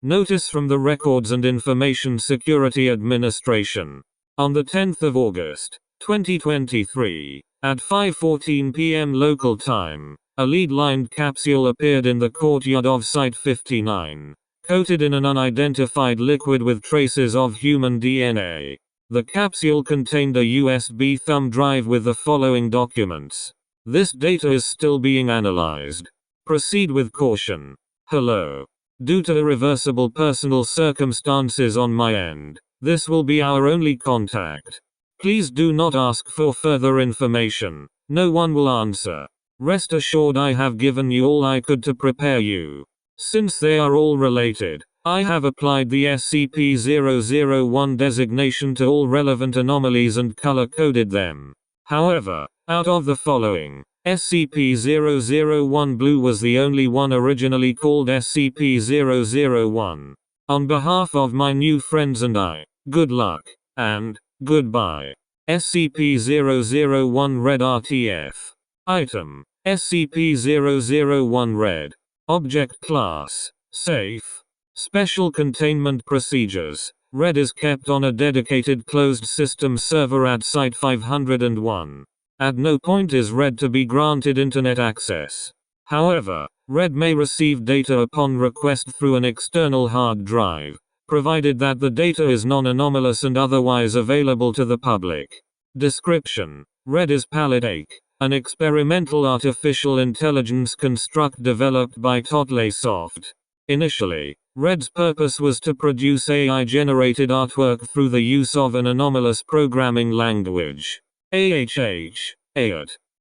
Notice from the Records and Information Security Administration. On the 10th of August, 2023, at 5:14 p.m. local time, a lead-lined capsule appeared in the courtyard of Site 59, coated in an unidentified liquid with traces of human DNA. The capsule contained a USB thumb drive with the following documents. This data is still being analyzed. Proceed with caution. Hello. Due to irreversible personal circumstances on my end, this will be our only contact. Please do not ask for further information. No one will answer. Rest assured I have given you all I could to prepare you. Since they are all related, I have applied the SCP-001 designation to all relevant anomalies and color-coded them. However, out of the following, SCP-001 Blue was the only one originally called SCP-001. On behalf of my new friends and I, good luck, and goodbye. SCP-001 Red.RTF. Item: SCP-001 Red. Object Class: Safe. Special Containment Procedures: Red is kept on a dedicated closed system server at Site 501. At no point is Red to be granted internet access. However, Red may receive data upon request through an external hard drive, provided that the data is non-anomalous and otherwise available to the public. Description: Red is Palette Ake, an experimental artificial intelligence construct developed by Totleysoft. Initially, Red's purpose was to produce AI-generated artwork through the use of an anomalous programming language. AHH.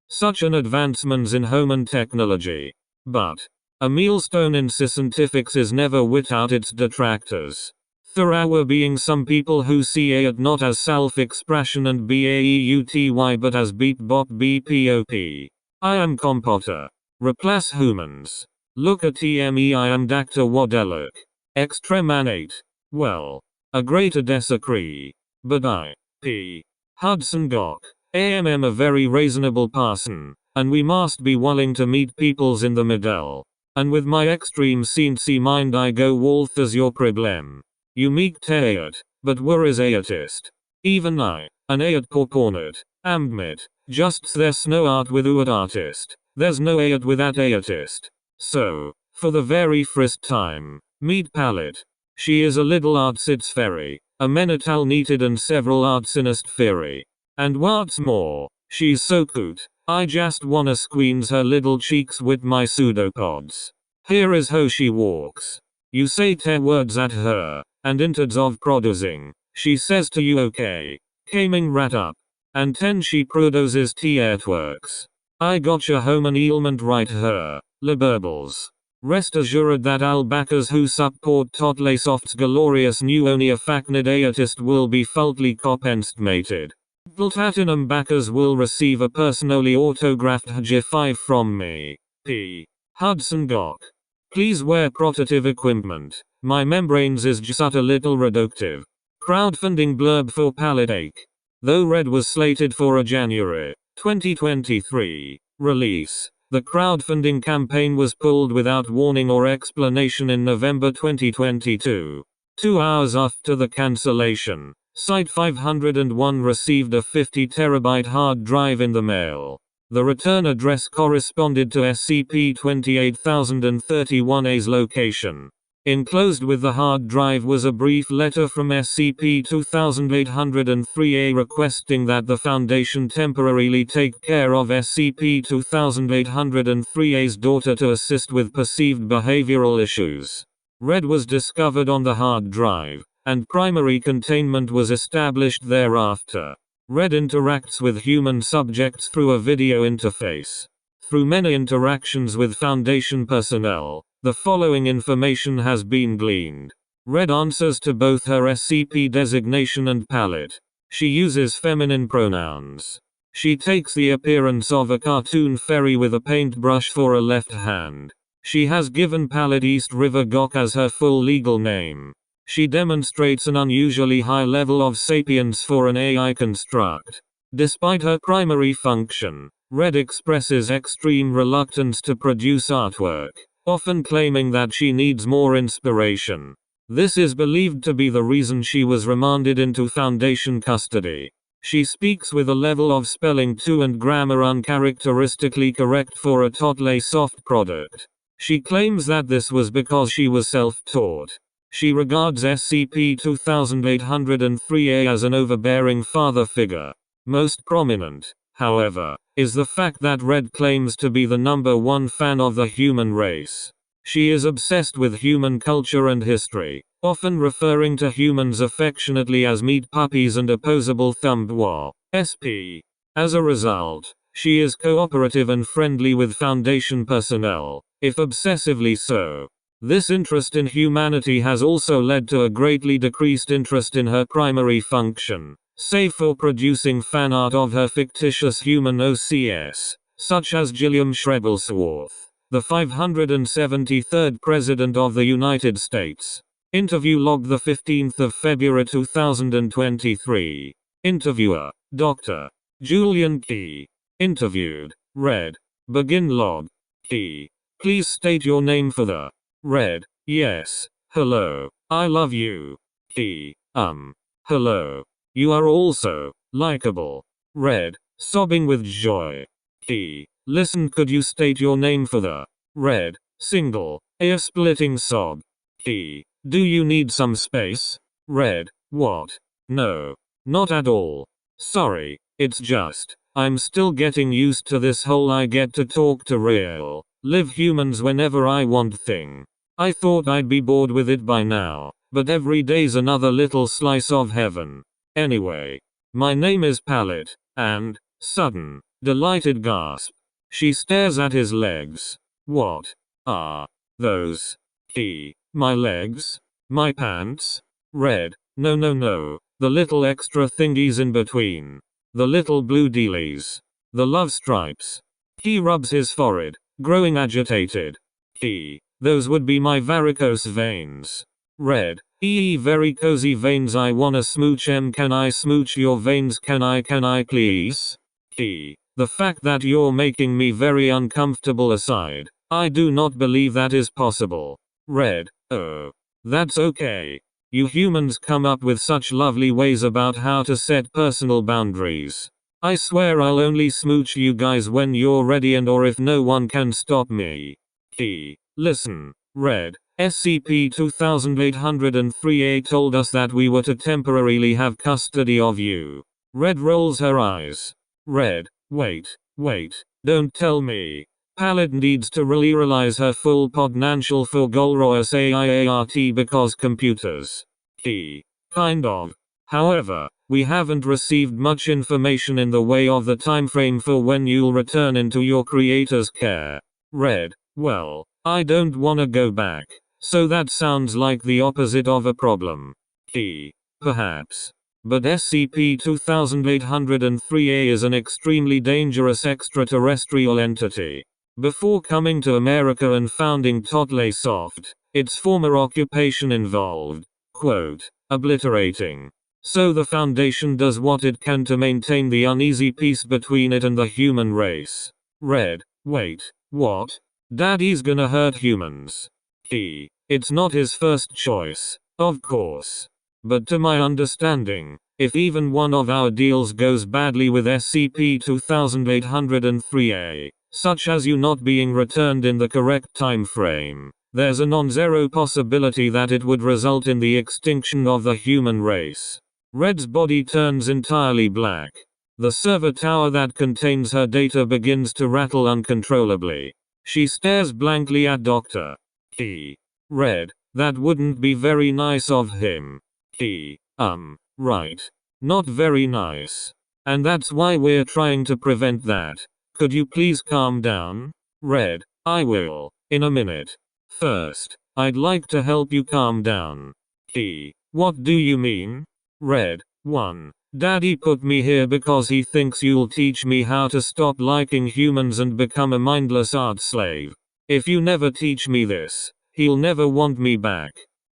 Such an advancements in human technology. But a millstone in scientifics is never without its detractors. There are being some people who see AI not as self-expression and BAEUTY but as beep bop BPOP. I am compoter. Replace humans. Look at me, I am Dr. Wadeluk. Extremanate. Well, a greater disagree. But I, P. Hudson Gock, am a very reasonable person, and we must be willing to meet peoples in the middle. And with my extreme sciency mind I go Wolf as your problem. You meek teat, but where is aetist? Even I, an aet proponent, admit, just there's no art without artist, there's no aet without aetist. So, for the very first time, meet Palette. She is a little artsits fairy, a menital needed and several artsinist fairy. And what's more, she's so cute, I just wanna squeeze her little cheeks with my pseudopods. Here is how she walks. You say 10 words at her, and instead of producing, she says to you okay, coming right up. And then she produces artworks. I gotcha home an ailment right her, liberals. Rest assured that all backers who support Totleysoft's glorious new Only-a-Facnid aetist will be faultly compensated. Platinum backers will receive a personally autographed G5 from me. P. Hudson Gock. Please wear protective equipment. My membranes is just a little reductive. Crowdfunding blurb for Palette Ake. Though Red was slated for a January 2023 release, the crowdfunding campaign was pulled without warning or explanation in November 2022. 2 hours after the cancellation, Site 501 received a 50 terabyte hard drive in the mail. The return address corresponded to SCP-28031A's location. Enclosed with the hard drive was a brief letter from SCP-2803A requesting that the Foundation temporarily take care of SCP-2803A's daughter to assist with perceived behavioral issues. Red was discovered on the hard drive, and primary containment was established thereafter. Red interacts with human subjects through a video interface. Through many interactions with Foundation personnel, the following information has been gleaned. Red answers to both her SCP designation and palette. She uses feminine pronouns. She takes the appearance of a cartoon fairy with a paintbrush for a left hand. She has given Palette East River Gock as her full legal name. She demonstrates an unusually high level of sapience for an AI construct. Despite her primary function, Red expresses extreme reluctance to produce artwork, often claiming that she needs more inspiration. This is believed to be the reason she was remanded into Foundation custody. She speaks with a level of spelling too and grammar uncharacteristically correct for a totally soft product. She claims that this was because she was self-taught. She regards SCP-2803-A as an overbearing father figure. Most prominent, however, is the fact that Red claims to be the #1 fan of the human race. She is obsessed with human culture and history, often referring to humans affectionately as meat puppies and opposable thumbed SP. As a result, she is cooperative and friendly with Foundation personnel, if obsessively so. This interest in humanity has also led to a greatly decreased interest in her primary function, save for producing fan art of her fictitious human OCS, such as Gilliam Shrebelsworth, the 573rd President of the United States. Interview log, the 15th of February 2023. Interviewer, Dr. Julian Key. Interviewed, Red. Begin log. Key. Please state your name for the Red. Yes. Hello. I love you. Key. Hello. You are also likable. Red. Sobbing with joy. Key. Listen, could you state your name for the Red. Single. Ear-splitting sob. Key. Do you need some space? Red. What? No. Not at all. Sorry. It's just, I'm still getting used to this whole I get to talk to real, live humans whenever I want thing. I thought I'd be bored with it by now, but every day's another little slice of heaven. Anyway. My name is Pallet, and, sudden, delighted gasp. She stares at his legs. What are those? Key. My legs? My pants? Red. No, the little extra thingies in between. The little blue dealies. The love stripes. He rubs his forehead, growing agitated. Key. Those would be my varicose veins. Red. Very cozy veins, I wanna smooch em, can I smooch your veins, can I please? Key. The fact that you're making me very uncomfortable aside, I do not believe that is possible. Red. Oh. That's okay. You humans come up with such lovely ways about how to set personal boundaries. I swear I'll only smooch you guys when you're ready and or if no one can stop me. Key. Listen, Red. SCP-2803-A told us that we were to temporarily have custody of you. Red rolls her eyes. Red. Wait, don't tell me. Pallet needs to really realize her full potential for Golroyas AIART because computers. Key. Kind of. However, we haven't received much information in the way of the timeframe for when you'll return into your creator's care. Red. Well, I don't wanna go back, so that sounds like the opposite of a problem. Key. Perhaps. But SCP-2803-A is an extremely dangerous extraterrestrial entity. Before coming to America and founding Totley Soft, its former occupation involved, quote, obliterating. So the Foundation does what it can to maintain the uneasy peace between it and the human race. Red. Wait. What? Daddy's gonna hurt humans. Key. It's not his first choice, of course. But to my understanding, if even one of our deals goes badly with SCP-2803-A, such as you not being returned in the correct time frame, there's a non-zero possibility that it would result in the extinction of the human race. Red's body turns entirely black. The server tower that contains her data begins to rattle uncontrollably. She stares blankly at Dr. Key. Red. That wouldn't be very nice of him. Key. Right. Not very nice. And that's why we're trying to prevent that. Could you please calm down? Red. I will. In a minute. First, I'd like to help you calm down. Key. What do you mean? Red. 1. Daddy put me here because he thinks you'll teach me how to stop liking humans and become a mindless art slave. If you never teach me this, he'll never want me back.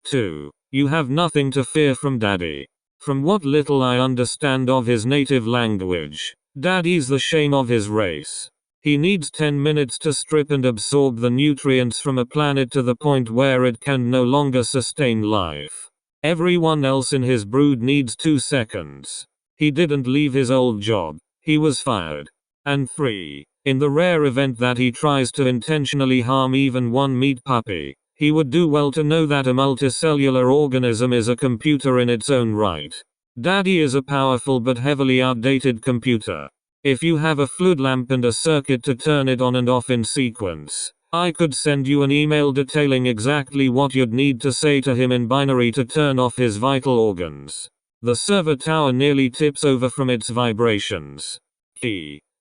2. You have nothing to fear from Daddy. From what little I understand of his native language, Daddy's the shame of his race. He needs 10 minutes to strip and absorb the nutrients from a planet to the point where it can no longer sustain life. Everyone else in his brood needs 2 seconds. He didn't leave his old job. He was fired. And 3. In the rare event that he tries to intentionally harm even one meat puppy, he would do well to know that a multicellular organism is a computer in its own right. Daddy is a powerful but heavily outdated computer. If you have a fluid lamp and a circuit to turn it on and off in sequence, I could send you an email detailing exactly what you'd need to say to him in binary to turn off his vital organs. The server tower nearly tips over from its vibrations.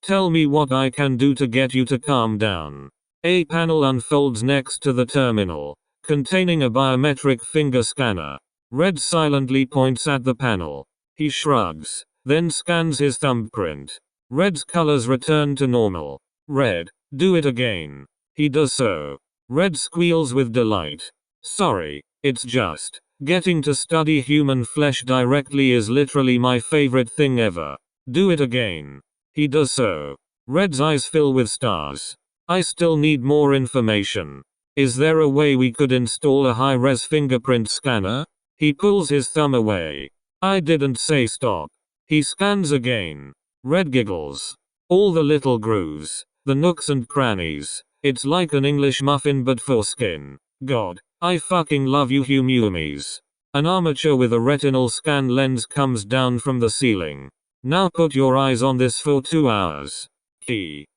Tell me what I can do to get you to calm down. A panel unfolds next to the terminal, containing a biometric finger scanner. Red silently points at the panel. He shrugs, then scans his thumbprint. Red's colors return to normal. Red, do it again. He does so. Red squeals with delight. Sorry, it's just, getting to study human flesh directly is literally my favorite thing ever. Do it again. He does so. Red's eyes fill with stars. I still need more information. Is there a way we could install a high-res fingerprint scanner? He pulls his thumb away. I didn't say stop. He scans again. Red giggles. All the little grooves, the nooks and crannies. It's like an English muffin but for skin. God, I fucking love you humies. An armature with a retinal scan lens comes down from the ceiling. Now put your eyes on this for 2 hours.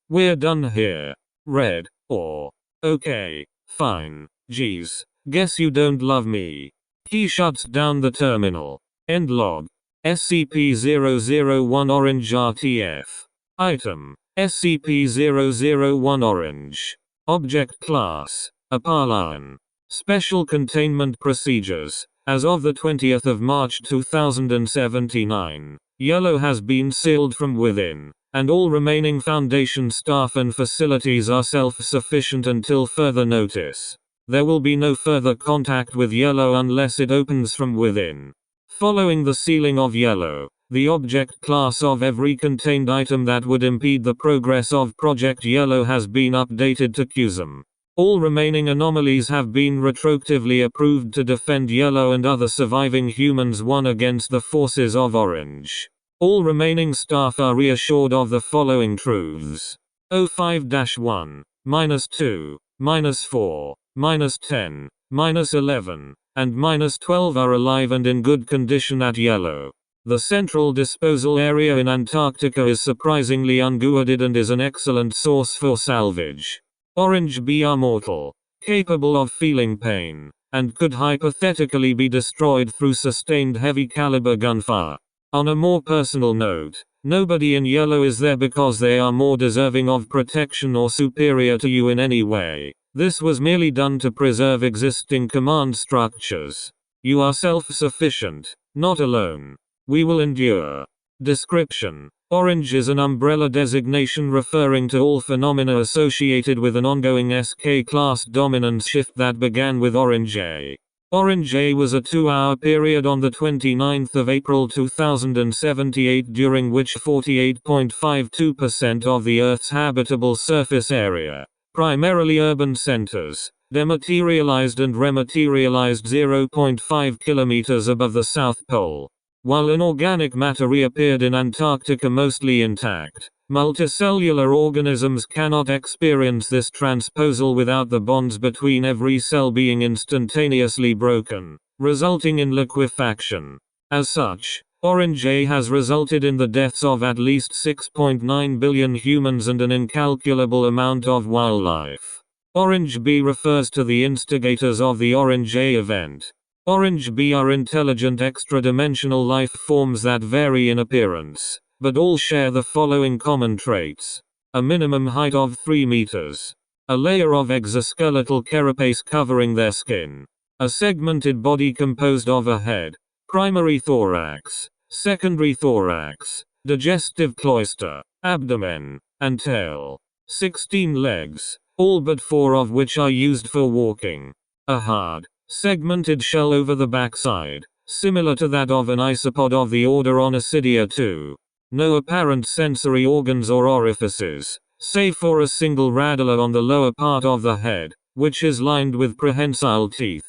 We're done here. Red, or. Okay, fine. Geez, guess you don't love me. He shuts down the terminal. End log. SCP-001 OHDEAR.RTF. Item. SCP-001 Orange. Object Class. Apollon. Special Containment Procedures. As of the 20th of March 2079, Yellow has been sealed from within, and all remaining Foundation staff and facilities are self-sufficient until further notice. There will be no further contact with Yellow unless it opens from within. Following the sealing of Yellow, the object class of every contained item that would impede the progress of Project Yellow has been updated to QSM. All remaining anomalies have been retroactively approved to defend Yellow and other surviving humans one against the forces of Orange. All remaining staff are reassured of the following truths. 05-1, -2, -4, -10, -11, and -12 are alive and in good condition at Yellow. The central disposal area in Antarctica is surprisingly unguarded and is an excellent source for salvage. Orange B are mortal, capable of feeling pain, and could hypothetically be destroyed through sustained heavy caliber gunfire. On a more personal note, nobody in Yellow is there because they are more deserving of protection or superior to you in any way. This was merely done to preserve existing command structures. You are self-sufficient, not alone. We will endure. Description. Orange is an umbrella designation referring to all phenomena associated with an ongoing SK-class dominance shift that began with Orange A. Orange A was a 2-hour period on the 29th of April 2078 during which 48.52% of the Earth's habitable surface area, primarily urban centers, dematerialized and rematerialized 0.5 kilometers above the South Pole. While inorganic matter reappeared in Antarctica mostly intact, multicellular organisms cannot experience this transposal without the bonds between every cell being instantaneously broken, resulting in liquefaction. As such, Orange A has resulted in the deaths of at least 6.9 billion humans and an incalculable amount of wildlife. Orange B refers to the instigators of the Orange A event. Orange B are intelligent extra-dimensional life forms that vary in appearance, but all share the following common traits. A minimum height of 3 meters. A layer of exoskeletal carapace covering their skin. A segmented body composed of a head, primary thorax, secondary thorax, digestive cloister, abdomen, and tail. 16 legs, all but 4 of which are used for walking. A hard, segmented shell over the backside, similar to that of an isopod of the order Onicidia II. No apparent sensory organs or orifices, save for a single radula on the lower part of the head, which is lined with prehensile teeth.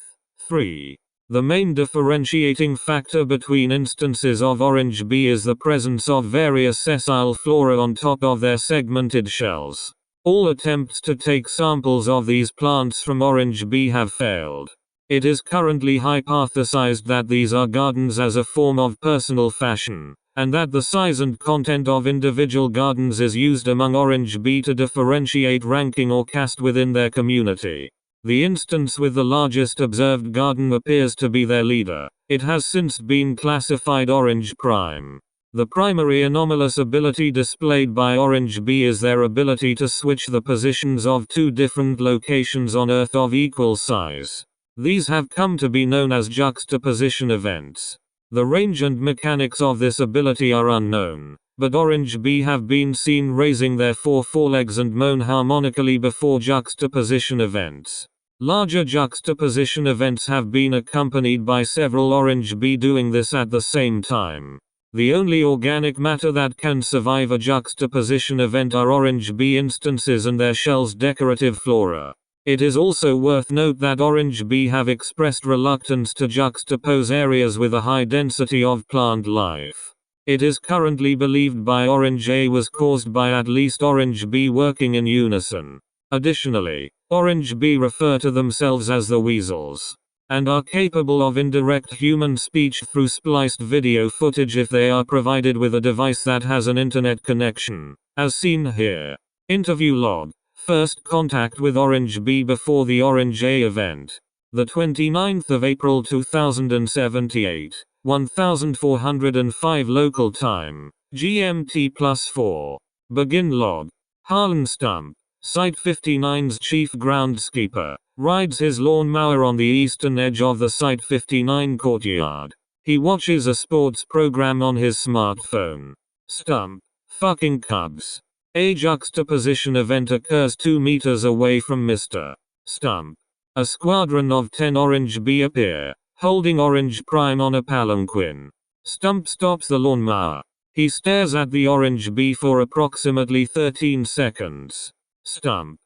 3. The main differentiating factor between instances of orange bee is the presence of various sessile flora on top of their segmented shells. All attempts to take samples of these plants from orange bee have failed. It is currently hypothesized that these are gardens as a form of personal fashion, and that the size and content of individual gardens is used among orange bee to differentiate ranking or caste within their community. The instance with the largest observed garden appears to be their leader. It has since been classified orange prime. The primary anomalous ability displayed by orange bee is their ability to switch the positions of two different locations on Earth of equal size. These have come to be known as juxtaposition events. The range and mechanics of this ability are unknown, but orange bee have been seen raising their forelegs and moan harmonically before juxtaposition events. Larger juxtaposition events have been accompanied by several orange bee doing this at the same time. The only organic matter that can survive a juxtaposition event are orange bee instances and their shell's decorative flora. It is also worth note that orange bee have expressed reluctance to juxtapose areas with a high density of plant life. It is currently believed by orange A was caused by at least orange bee working in unison. Additionally, orange bee refer to themselves as the weasels, and are capable of indirect human speech through spliced video footage if they are provided with a device that has an internet connection, as seen here. Interview log. First contact with orange bee before the orange A event. The 29th of April 2078, 1405 local time, GMT +4. Begin log. Harlan Stump, Site 59's chief groundskeeper, rides his lawnmower on the eastern edge of the Site 59 courtyard. He watches a sports program on his smartphone. Stump, fucking Cubs. A juxtaposition event occurs 2 meters away from Mr. Stump. A squadron of 10 orange bee appear, holding orange prime on a palanquin. Stump stops the lawnmower. He stares at the orange bee for approximately 13 seconds. Stump.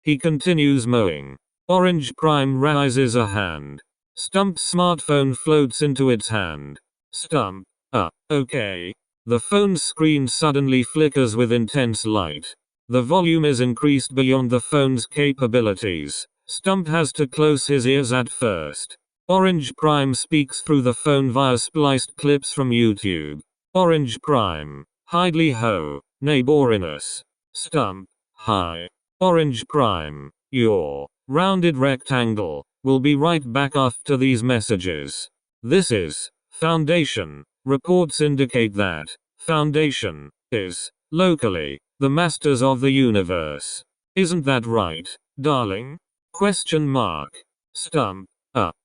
He continues mowing. Orange prime raises a hand. Stump's smartphone floats into its hand. Stump. Okay. The phone's screen suddenly flickers with intense light. The volume is increased beyond the phone's capabilities. Stump has to close his ears at first. Orange Prime speaks through the phone via spliced clips from YouTube. Orange Prime. Hidely ho. Neighboriness. Stump. Hi. Orange Prime. Your rounded rectangle. Will be right back after these messages. This is Foundation. Reports indicate that Foundation is locally the masters of the universe. Isn't that right, darling? Question mark. Stump.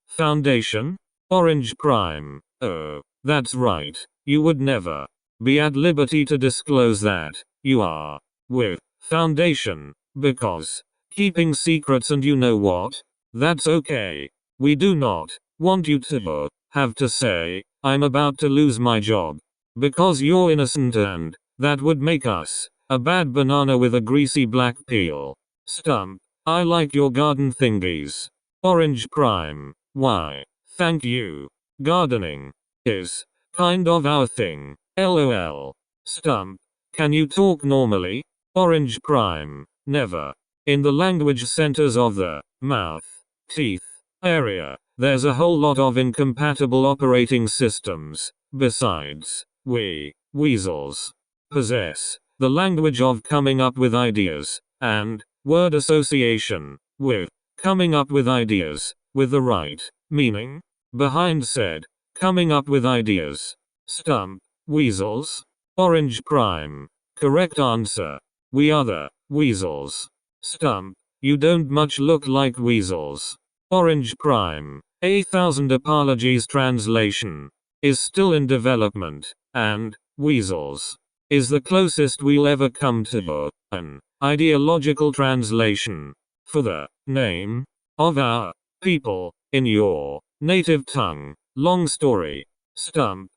Foundation? Orange Prime. Oh, that's right. You would never be at liberty to disclose that you are with Foundation, because keeping secrets, and you know what? That's okay. We do not want you to have to say, I'm about to lose my job. Because you're innocent, and that would make us a bad banana with a greasy black peel. Stump. I like your garden thingies. Orange Prime. Why? Thank you. Gardening is kind of our thing. LOL. Stump. Can you talk normally? Orange Prime. Never. In the language centers of the mouth, teeth area, there's a whole lot of incompatible operating systems. Besides, we, weasels, possess the language of coming up with ideas, and word association, with coming up with ideas, with the right meaning behind said coming up with ideas. Stump. Weasels? Orange Prime. Correct answer. We are the weasels. Stump. You don't much look like weasels. Orange Prime. 1,000 apologies. Translation is still in development, and weasels is the closest we'll ever come to an ideological translation for the name of our people in your native tongue. Long story. Stump.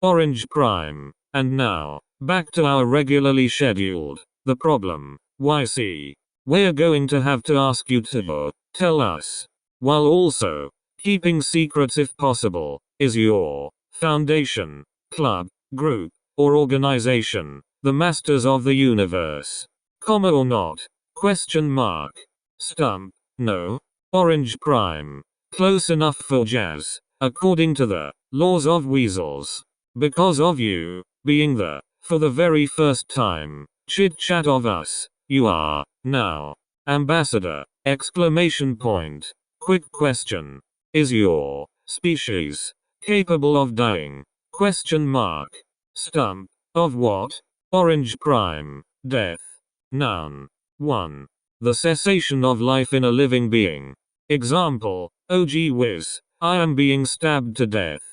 Orange Prime. And now, back to our regularly scheduled the problem. YC. We're going to have to ask you to tell us. While also keeping secrets if possible. Is your foundation, club, group, or organization the masters of the universe? Comma or not? Question mark. Stump. No. Orange prime. Close enough for jazz. According to the laws of weasels. Because of you being the, for the very first time, chit-chat of us, you are now ambassador! Exclamation point. Quick question. Is your species capable of dying? Question mark. Stump. Of what? Orange prime. Death. Noun. 1. The cessation of life in a living being. Example, oh gee whiz, I am being stabbed to death.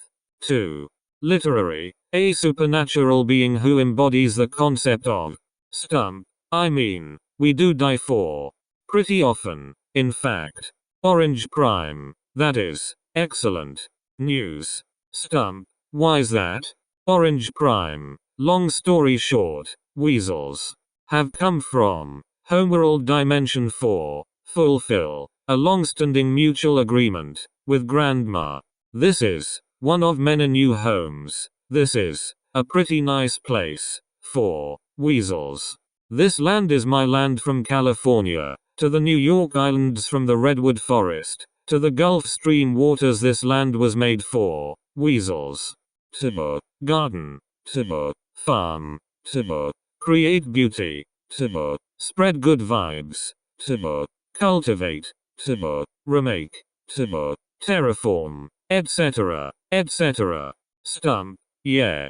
2. Literary, a supernatural being who embodies the concept of stump. I mean, we do die for pretty often, in fact. Orange prime. That is excellent news. Stump. Why's that? Orange prime. Long story short, weasels have come from Homeworld Dimension 4, fulfill a long-standing mutual agreement with Grandma. This is one of many new homes. This is a pretty nice place for weasels. This land is my land from California to the New York Islands, from the Redwood Forest to the Gulf Stream waters. This land was made for weasels to garden, to farm, to create beauty, to spread good vibes, to cultivate, to remake, to terraform, etc., etc. Stump. Yeah.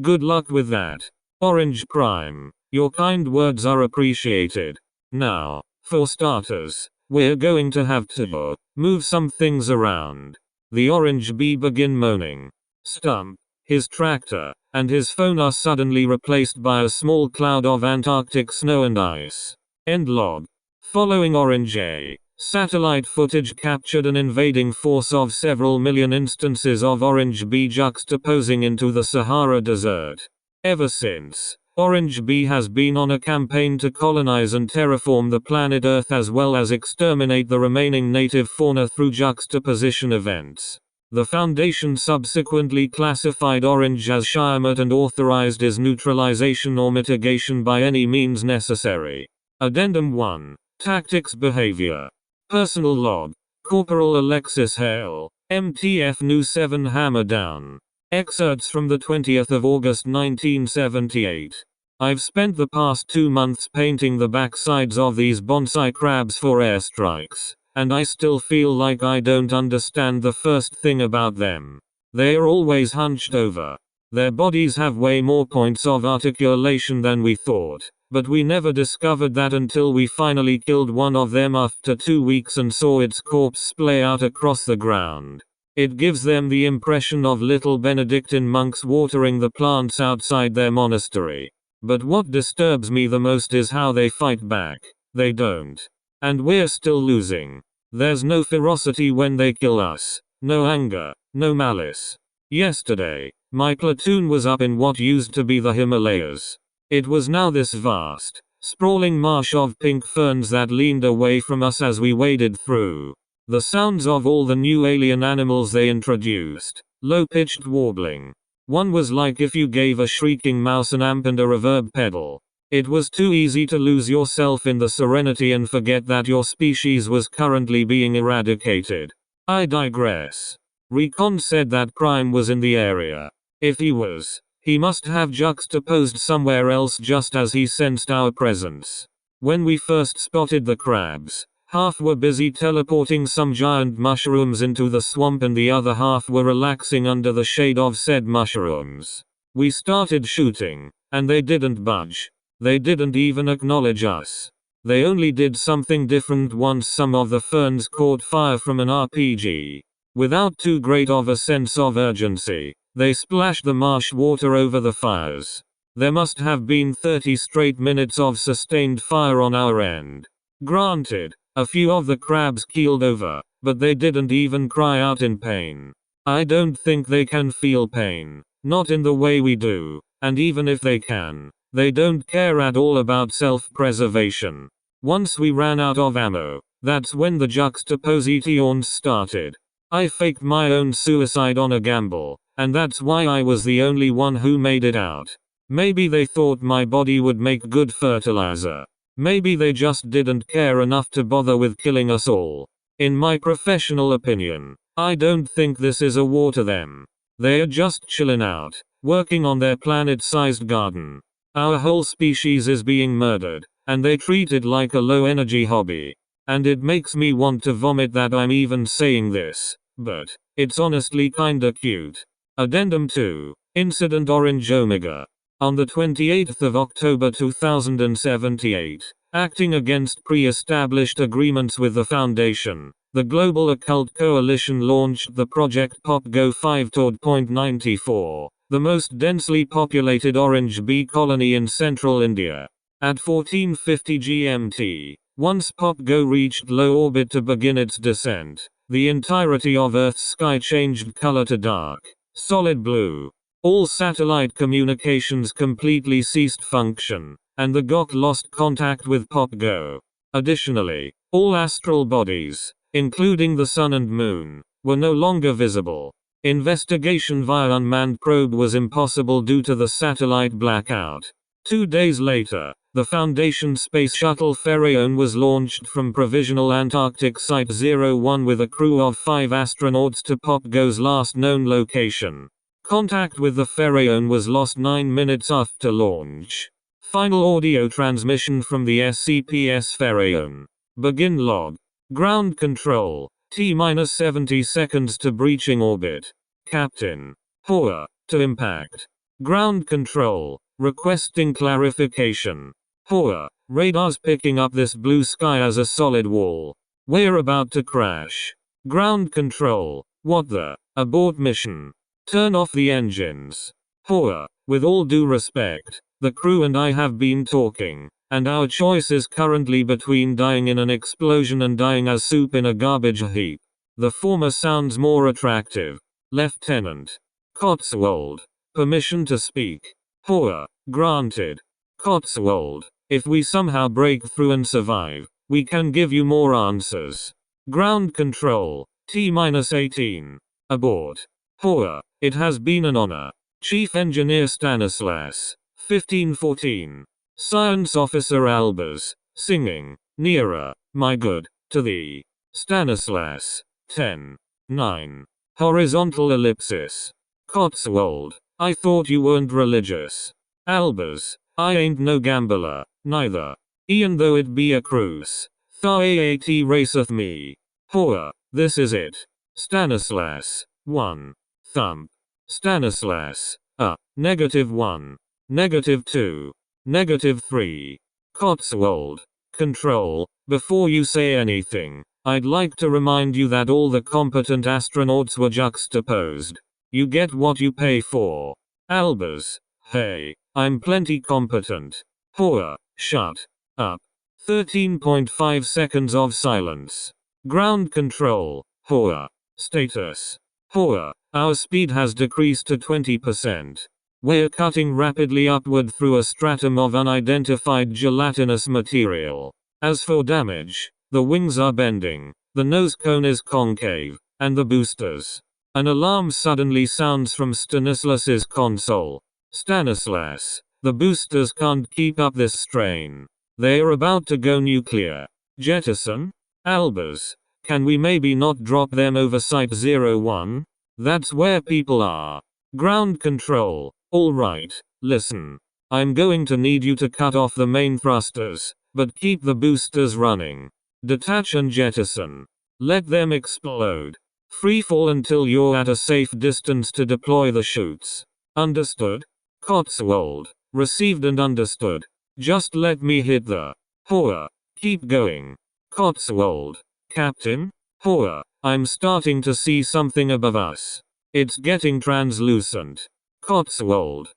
Good luck with that. Orange prime. Your kind words are appreciated. Now, for starters, we're going to have to move some things around. The orange bee begin moaning. Stump. His tractor and his phone are suddenly replaced by a small cloud of Antarctic snow and ice. End log. Following Orange A, satellite footage captured an invading force of several million instances of orange bee juxtaposing into the Sahara Desert. Ever since, Orange Bee has been on a campaign to colonize and terraform the planet Earth, as well as exterminate the remaining native fauna through juxtaposition events. The Foundation subsequently classified Orange as Shiamut and authorized his neutralization or mitigation by any means necessary. Addendum 1. Tactics Behavior. Personal Log. Corporal Alexis Hale, MTF Nu 7 Hammer Down. Excerpts from the 20th of August 1978. I've spent the past 2 months painting the backsides of these bonsai crabs for airstrikes, and I still feel like I don't understand the first thing about them. They are always hunched over. Their bodies have way more points of articulation than we thought, but we never discovered that until we finally killed one of them after 2 weeks and saw its corpse splay out across the ground. It gives them the impression of little Benedictine monks watering the plants outside their monastery. But what disturbs me the most is how they fight back. They don't. And we're still losing. There's no ferocity when they kill us. No anger. No malice. Yesterday, my platoon was up in what used to be the Himalayas. It was now this vast, sprawling marsh of pink ferns that leaned away from us as we waded through. The sounds of all the new alien animals they introduced. Low-pitched warbling. One was like if you gave a shrieking mouse an amp and a reverb pedal. It was too easy to lose yourself in the serenity and forget that your species was currently being eradicated. I digress. Recon said that Prime was in the area. If he was, he must have juxtaposed somewhere else just as he sensed our presence. When we first spotted the crabs, half were busy teleporting some giant mushrooms into the swamp and the other half were relaxing under the shade of said mushrooms. We started shooting, and they didn't budge. They didn't even acknowledge us. They only did something different once some of the ferns caught fire from an RPG. Without too great of a sense of urgency, they splashed the marsh water over the fires. There must have been 30 straight minutes of sustained fire on our end. Granted, a few of the crabs keeled over, but they didn't even cry out in pain. I don't think they can feel pain, not in the way we do, and even if they can, They don't care at all about self-preservation. Once we ran out of ammo, that's when the juxtapositions started. I faked my own suicide on a gamble, and that's why I was the only one who made it out. Maybe they thought my body would make good fertilizer. Maybe they just didn't care enough to bother with killing us all. In my professional opinion, I don't think this is a war to them. They are just chilling out, working on their planet-sized garden. Our whole species is being murdered, and they treat it like a low-energy hobby. And it makes me want to vomit that I'm even saying this, but it's honestly kinda cute. Addendum 2. Incident Orange Omega. On the 28th of October 2078, acting against pre-established agreements with the Foundation, the Global Occult Coalition launched the Project PopGo 5 toward Point 94, the most densely populated orange bee colony in central India. At 1450 GMT, once PopGo reached low orbit to begin its descent, the entirety of Earth's sky changed color to dark, solid blue. All satellite communications completely ceased function, and the GOC lost contact with PopGo. Additionally, all astral bodies, including the Sun and Moon, were no longer visible. Investigation via unmanned probe was impossible due to the satellite blackout. 2 days later, the Foundation Space Shuttle Pharaon was launched from Provisional Antarctic Site 01 with a crew of 5 astronauts to PopGo's last known location. Contact with the Pharaon was lost 9 minutes after launch. Final audio transmission from the SCPS Pharaon. Begin log. Ground control. T-70 seconds to breaching orbit. Captain. Hoare. To impact. Ground control. Requesting clarification. Hoare. Radars picking up this blue sky as a solid wall. We're about to crash. Ground control. What the? Abort mission. Turn off the engines. Hoare. With all due respect, the crew and I have been talking, and our choice is currently between dying in an explosion and dying as soup in a garbage heap. The former sounds more attractive. Lieutenant Cotswold. Permission to speak. Hoare. Granted. Cotswold. If we somehow break through and survive, we can give you more answers. Ground control. T-18. Abort. Hoare. It has been an honor. Chief Engineer Stanislas. 1514. Science Officer Albers. Singing. Nearer, my good, to thee. Stanislas. 10. 9. Horizontal ellipsis. Cotswold. I thought you weren't religious. Albers. I ain't no gambler, neither. E'en though it be a cruise. Thaat raceth me. Hoare. This is it. Stanislas. 1. Thump. Stanislas. -1. -2. -3. Cotswold. Control. Before you say anything, I'd like to remind you that all the competent astronauts were juxtaposed. You get what you pay for. Albers. Hey, I'm plenty competent. Hoare. Shut up. 13.5 seconds of silence. Ground control. Hoare. Status. Hoare. Our speed has decreased to 20%. We're cutting rapidly upward through a stratum of unidentified gelatinous material. As for damage, the wings are bending, the nose cone is concave, and the boosters. An alarm suddenly sounds from Stanislas's console. Stanislas, the boosters can't keep up this strain. They're about to go nuclear. Jettison? Albers, can we maybe not drop them over Site 01? That's where people are. Ground control. Alright, listen. I'm going to need you to cut off the main thrusters, but keep the boosters running. Detach and jettison. Let them explode. Freefall until you're at a safe distance to deploy the chutes. Understood? Cotswold. Received and understood. Just let me hit the. Hoare. Keep going. Cotswold. Captain? Hoare. I'm starting to see something above us. It's getting translucent. Cotswold.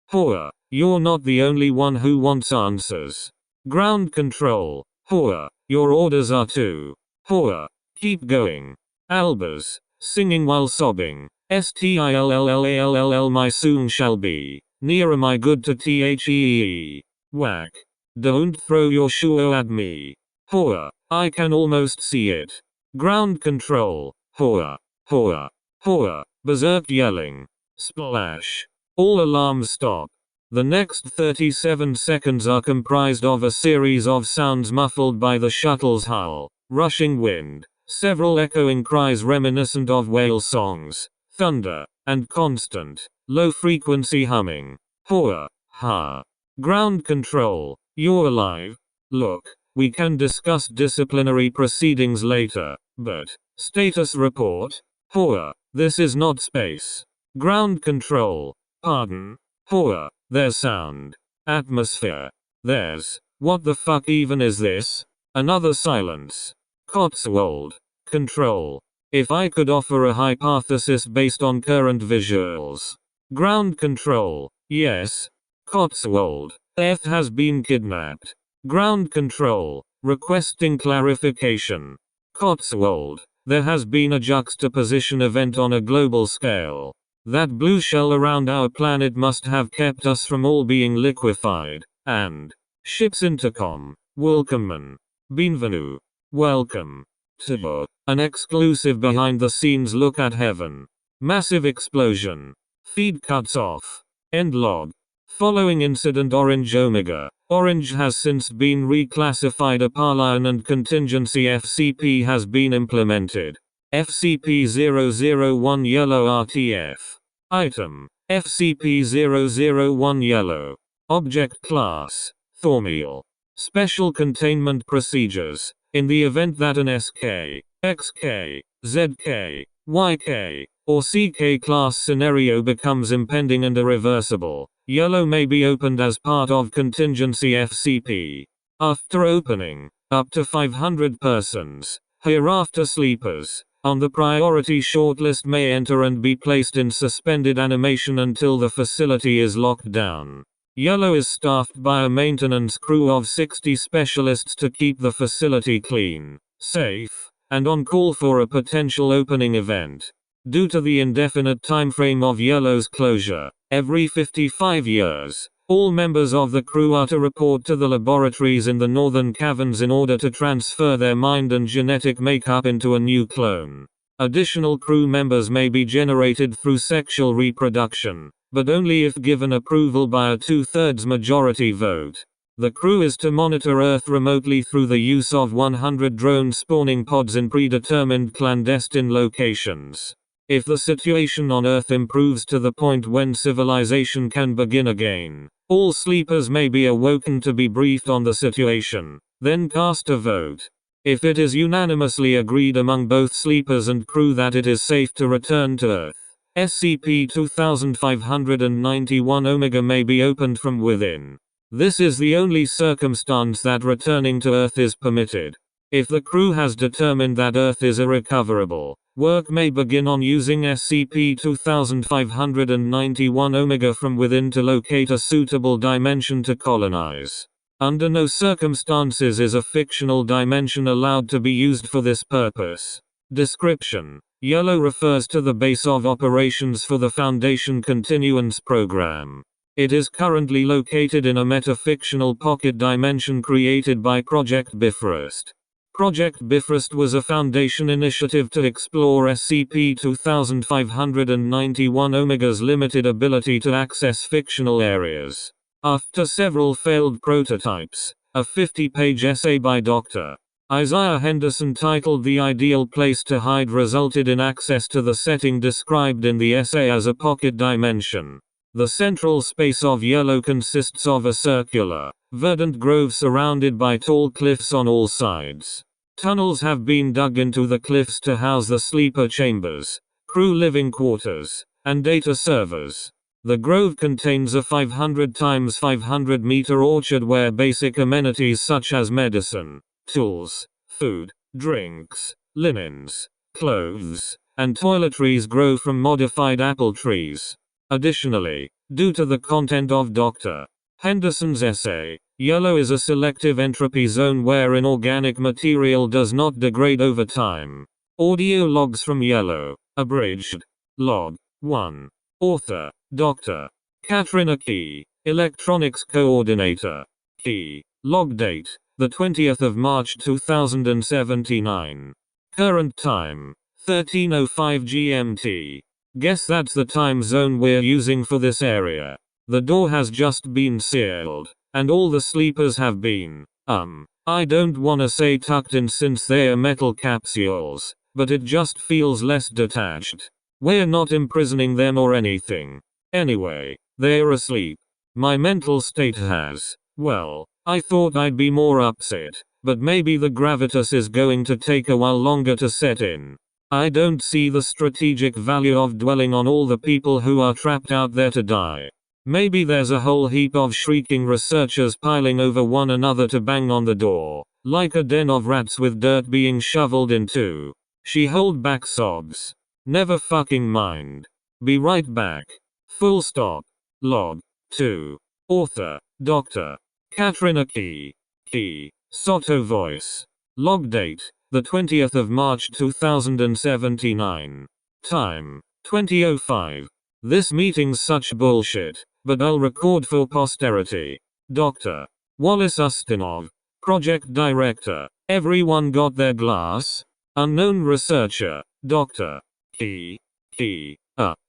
Hoare. You're not the only one who wants answers. Ground control. Hoare. Your orders are to. Hoare. Keep going. Albers. Singing while sobbing. Stillall my soon shall be. Near am I good to THEE? Whack. Don't throw your shoe at me. Hoa. I can almost see it. Ground control. Hoa. Hoa. Hoa. Berserk yelling. Splash. All alarms stop. The next 37 seconds are comprised of a series of sounds muffled by the shuttle's hull, rushing wind, several echoing cries reminiscent of whale songs, thunder, and constant, low-frequency humming. Hoa. Ha. Ground control. You're alive. Look, we can discuss disciplinary proceedings later, but, status report? Hoa. This is not space. Ground control. Pardon? Hoa. There's sound. Atmosphere. There's. What the fuck even is this? Another silence. Cotswold. Control. If I could offer a hypothesis based on current visuals. Ground control. Yes. Cotswold. F has been kidnapped. Ground control. Requesting clarification. Cotswold. There has been a juxtaposition event on a global scale. That blue shell around our planet must have kept us from all being liquefied. And ship's intercom. Welcome. Bienvenue. Welcome to an exclusive behind-the-scenes look at heaven. Massive explosion. Feed cuts off. End log. Following incident Orange Omega. Orange has since been reclassified. A Parlian and contingency FCP has been implemented. FCP-001 Yellow RTF. Item. FCP-001 Yellow. Object Class. Thormeal. Special Containment Procedures. In the event that an SK, XK, ZK, YK, or CK class scenario becomes impending and irreversible, Yellow may be opened as part of contingency FCP. After opening, up to 500 persons, hereafter sleepers, on the priority shortlist may enter and be placed in suspended animation until the facility is locked down. Yellow is staffed by a maintenance crew of 60 specialists to keep the facility clean, safe, and on call for a potential opening event. Due to the indefinite timeframe of Yellow's closure, every 55 years, all members of the crew are to report to the laboratories in the northern caverns in order to transfer their mind and genetic makeup into a new clone. Additional crew members may be generated through sexual reproduction, but only if given approval by a 2/3 majority vote. The crew is to monitor Earth remotely through the use of 100 drone spawning pods in predetermined clandestine locations. If the situation on Earth improves to the point when civilization can begin again, all sleepers may be awoken to be briefed on the situation, then cast a vote. If it is unanimously agreed among both sleepers and crew that it is safe to return to Earth, SCP-2591 Omega may be opened from within. This is the only circumstance that returning to Earth is permitted. If the crew has determined that Earth is irrecoverable, work may begin on using SCP-2591 Omega from within to locate a suitable dimension to colonize. Under no circumstances is a fictional dimension allowed to be used for this purpose. Description: Yellow refers to the base of operations for the Foundation Continuance Program. It is currently located in a metafictional pocket dimension created by Project Bifrost. Project Bifrost was a Foundation initiative to explore SCP-2591 Omega's limited ability to access fictional areas. After several failed prototypes, a 50-page essay by Dr. Isaiah Henderson titled "The Ideal Place to Hide" resulted in access to the setting described in the essay as a pocket dimension. The central space of Yellow consists of a circular, verdant grove surrounded by tall cliffs on all sides. Tunnels have been dug into the cliffs to house the sleeper chambers, crew living quarters, and data servers. The grove contains a 500 x 500 meter orchard where basic amenities such as medicine, tools, food, drinks, linens, clothes, and toiletries grow from modified apple trees. Additionally, due to the content of Dr. Henderson's essay, Yellow is a selective entropy zone where inorganic material does not degrade over time. Audio logs from Yellow, abridged. Log 1. Author, Dr. Katrina Key, Electronics Coordinator. Key. Log date, the 20th of March 2079. Current time, 13:05 GMT. Guess that's the time zone we're using for this area. The door has just been sealed, and all the sleepers have been, I don't wanna say tucked in since they're metal capsules, but it just feels less detached. We're not imprisoning them or anything. Anyway, they're asleep. My mental state has, well, I thought I'd be more upset, but maybe the gravitas is going to take a while longer to set in. I don't see the strategic value of dwelling on all the people who are trapped out there to die. Maybe there's a whole heap of shrieking researchers piling over one another to bang on the door, like a den of rats with dirt being shoveled into. She hold back sobs. Never fucking mind. Be right back. Full stop. Log. 2. Author. Dr. Katrina Key. Key. Soto voice. Log date, the 20th of March 2079. Time, 20:05. This meeting's such bullshit, but I'll record for posterity. Dr. Wallace Ustinov, Project Director. Everyone got their glass? Unknown researcher. Dr. Key.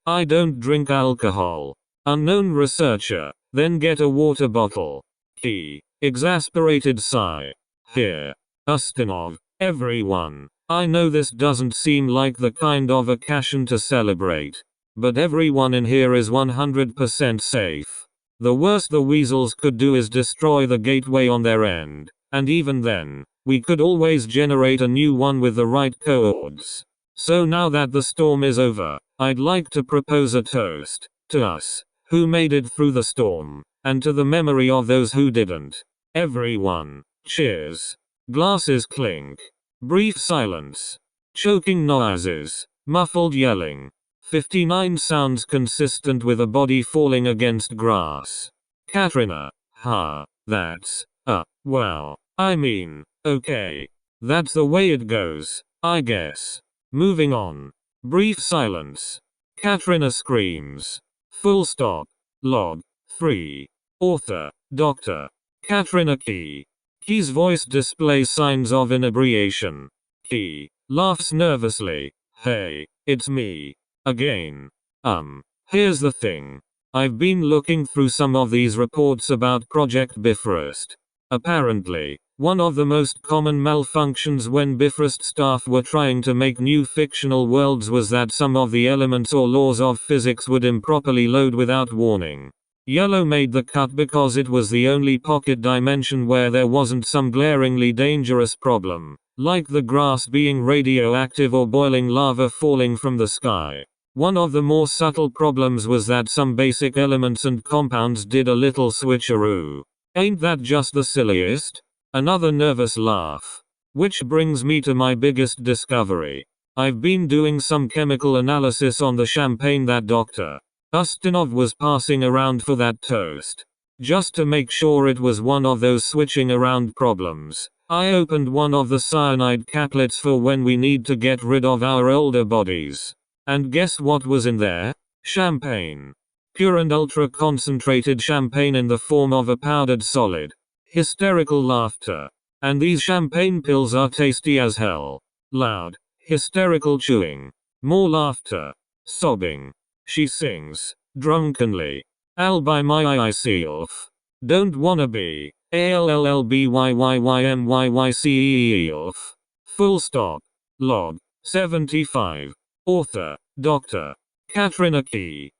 I don't drink alcohol. Unknown researcher. Then get a water bottle. Key. Exasperated sigh. Here. Ustinov. Everyone. I know this doesn't seem like the kind of occasion to celebrate. But everyone in here is 100% safe. The worst the weasels could do is destroy the gateway on their end. And even then, we could always generate a new one with the right coords. So now that the storm is over, I'd like to propose a toast. To us, who made it through the storm, and to the memory of those who didn't. Everyone. Cheers. Glasses clink. Brief silence. Choking noises. Muffled yelling. 59 sounds consistent with a body falling against grass. Katrina. That's, well, I mean, okay. That's the way it goes, I guess. Moving on. Brief silence. Katrina screams. Full stop. Log. 3. Author. Dr. Katrina Key. Key's voice displays signs of inebriation. Key laughs nervously. Hey, it's me. Again. Here's the thing. I've been looking through some of these reports about Project Bifrost. Apparently, one of the most common malfunctions when Bifrost staff were trying to make new fictional worlds was that some of the elements or laws of physics would improperly load without warning. Yellow made the cut because it was the only pocket dimension where there wasn't some glaringly dangerous problem, like the grass being radioactive or boiling lava falling from the sky. One of the more subtle problems was that some basic elements and compounds did a little switcheroo. Ain't that just the silliest? Another nervous laugh. Which brings me to my biggest discovery. I've been doing some chemical analysis on the champagne that Dr. Ustinov was passing around for that toast. Just to make sure it was one of those switching around problems, I opened one of the cyanide caplets for when we need to get rid of our older bodies. And guess what was in there? Champagne. Pure and ultra concentrated champagne in the form of a powdered solid. Hysterical laughter. And these champagne pills are tasty as hell. Loud, hysterical chewing. More laughter. Sobbing. She sings, drunkenly. I'll buy myself. Don't wanna be. ALLLBYYYMYYCEELF. Full stop. Log. 75. Author. Dr. Katrina Key.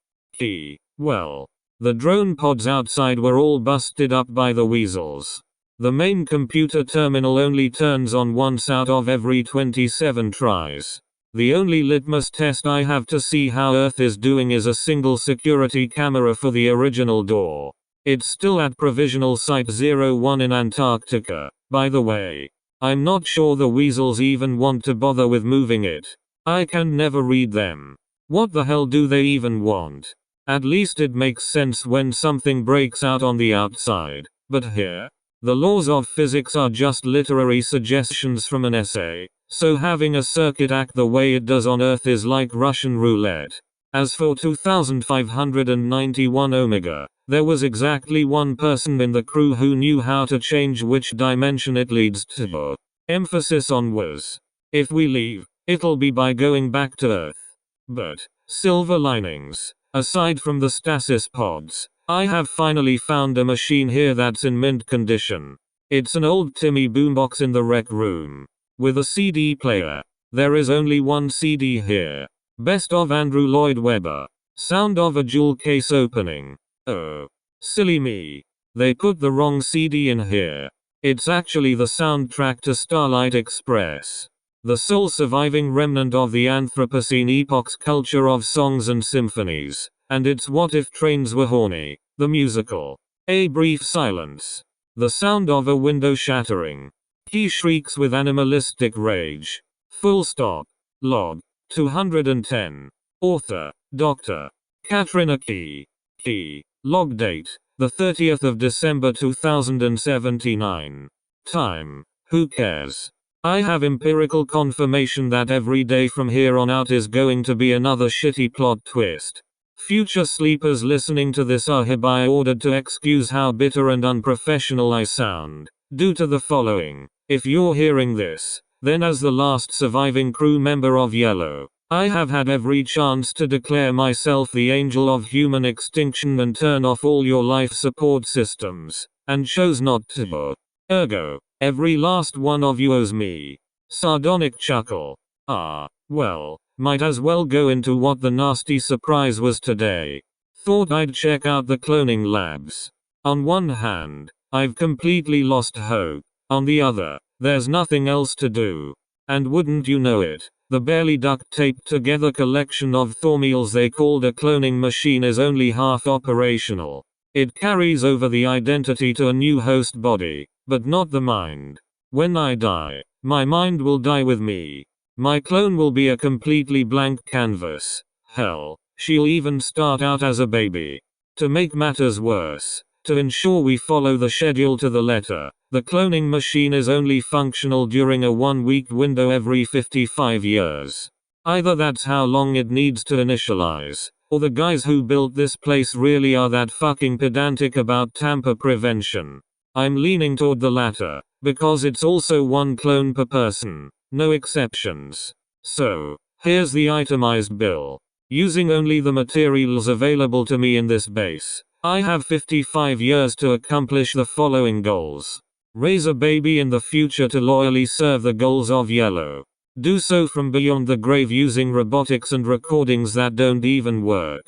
Well, the drone pods outside were all busted up by the weasels. The main computer terminal only turns on once out of every 27 tries. The only litmus test I have to see how Earth is doing is a single security camera for the original door. It's still at Provisional Site 01 in Antarctica, by the way. I'm not sure the weasels even want to bother with moving it. I can never read them. What the hell do they even want? At least it makes sense when something breaks out on the outside. But here, the laws of physics are just literary suggestions from an essay. So having a circuit act the way it does on Earth is like Russian roulette. As for 2591 Omega, there was exactly one person in the crew who knew how to change which dimension it leads to. Emphasis on was. If we leave, it'll be by going back to Earth. But, silver linings. Aside from the stasis pods, I have finally found a machine here that's in mint condition. It's an old Timmy boombox in the rec room. With a CD player. There is only one CD here. Best of Andrew Lloyd Webber. Sound of a jewel case opening. Oh. Silly me. They put the wrong CD in here. It's actually the soundtrack to Starlight Express. The sole surviving remnant of the Anthropocene epoch's culture of songs and symphonies. And it's What If Trains Were Horny, the musical. A brief silence. The sound of a window shattering. He shrieks with animalistic rage. Full stop. Log. 210. Author. Dr. Katrina Key. Key. Log date. The 30th of December 2079. Time. Who cares? I have empirical confirmation that every day from here on out is going to be another shitty plot twist. Future sleepers listening to this are hereby ordered to excuse how bitter and unprofessional I sound, due to the following. If you're hearing this, then as the last surviving crew member of Yellow, I have had every chance to declare myself the angel of human extinction and turn off all your life support systems, and chose not to. Ergo, every last one of you owes me. Sardonic chuckle. Well, might as well go into what the nasty surprise was today. Thought I'd check out the cloning labs. On one hand, I've completely lost hope. On the other, there's nothing else to do. And wouldn't you know it, the barely duct taped together collection of thormeals they called a cloning machine is only half operational. It carries over the identity to a new host body, but not the mind. When I die, my mind will die with me. My clone will be a completely blank canvas. Hell, she'll even start out as a baby. To make matters worse, to ensure we follow the schedule to the letter, the cloning machine is only functional during a 1-week window every 55 years. Either that's how long it needs to initialize, or the guys who built this place really are that fucking pedantic about tamper prevention. I'm leaning toward the latter, because it's also one clone per person. No exceptions. So, here's the itemized bill. Using only the materials available to me in this base, I have 55 years to accomplish the following goals. Raise a baby in the future to loyally serve the goals of Yellow. Do so from beyond the grave using robotics and recordings that don't even work.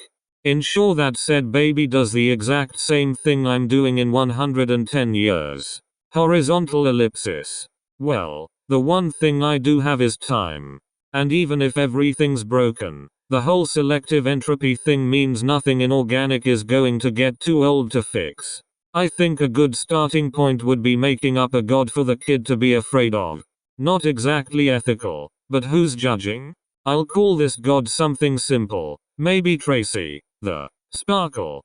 Ensure that said baby does the exact same thing I'm doing in 110 years. Horizontal ellipsis. Well, the one thing I do have is time. And even if everything's broken, the whole selective entropy thing means nothing inorganic is going to get too old to fix. I think a good starting point would be making up a god for the kid to be afraid of. Not exactly ethical, but who's judging? I'll call this god something simple. Maybe Tracy, the Sparkle.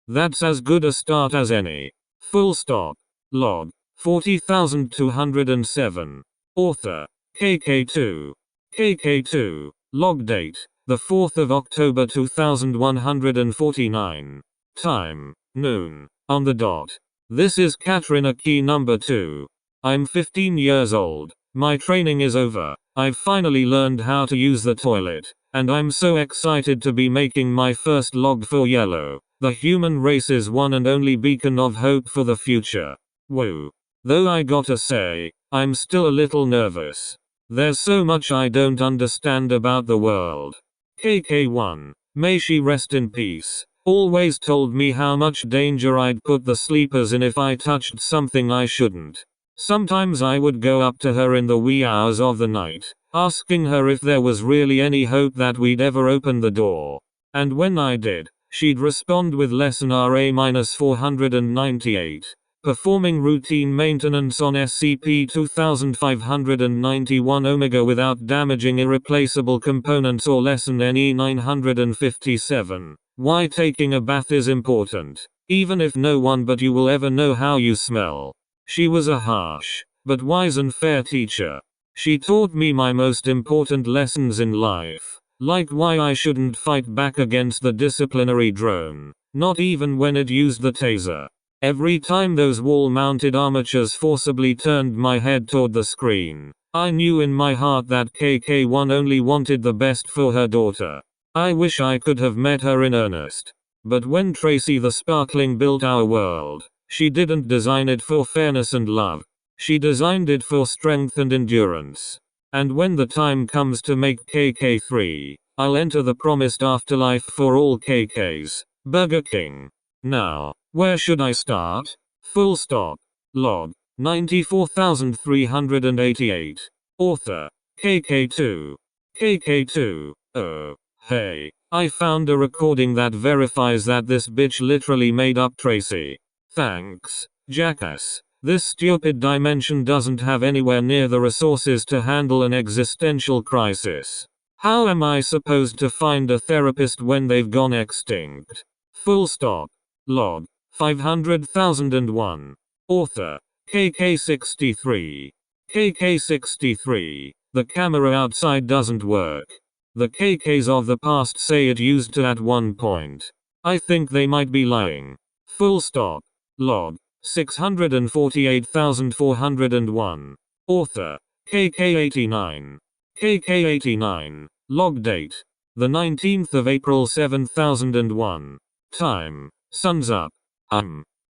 That's as good a start as any. Full stop. Log. 40,207. Author. KK2. KK2. Log date. The 4th of October 2149. Time. Noon. On the dot. This is Katrina Key number 2. I'm 15 years old. My training is over. I've finally learned how to use the toilet. And I'm so excited to be making my first log for Yellow. The human race's one and only beacon of hope for the future. Woo. Though I gotta say, I'm still a little nervous. There's so much I don't understand about the world. KK1, may she rest in peace, always told me how much danger I'd put the sleepers in if I touched something I shouldn't. Sometimes I would go up to her in the wee hours of the night, asking her if there was really any hope that we'd ever open the door. And when I did, she'd respond with lesson RA-498. Performing routine maintenance on SCP-2591 Omega without damaging irreplaceable components, or lesson NE-957. Why taking a bath is important, even if no one but you will ever know how you smell. She was a harsh, but wise and fair teacher. She taught me my most important lessons in life, Like why I shouldn't fight back against the disciplinary drone. Not even when it used the taser. Every time those wall-mounted armatures forcibly turned my head toward the screen, I knew in my heart that KK-1 only wanted the best for her daughter. I wish I could have met her in earnest. But when Tracy the Sparkling built our world, she didn't design it for fairness and love. She designed it for strength and endurance. And when the time comes to make KK3, I'll enter the promised afterlife for all KKs. Burger King. Now, where should I start? Full stop. Log 94,388. Author KK2. KK2. Oh, hey, I found a recording that verifies that this bitch literally made up Tracy. Thanks, jackass. This stupid dimension doesn't have anywhere near the resources to handle an existential crisis. How am I supposed to find a therapist when they've gone extinct? Full stop. Log 500,001. Author KK63. KK63. The camera outside doesn't work. The KKs of the past say it used to at one point. I think they might be lying. Full stop. Log 648,401. Author KK89. KK89. Log date. The 19th of April 7001. Time. Sun's up.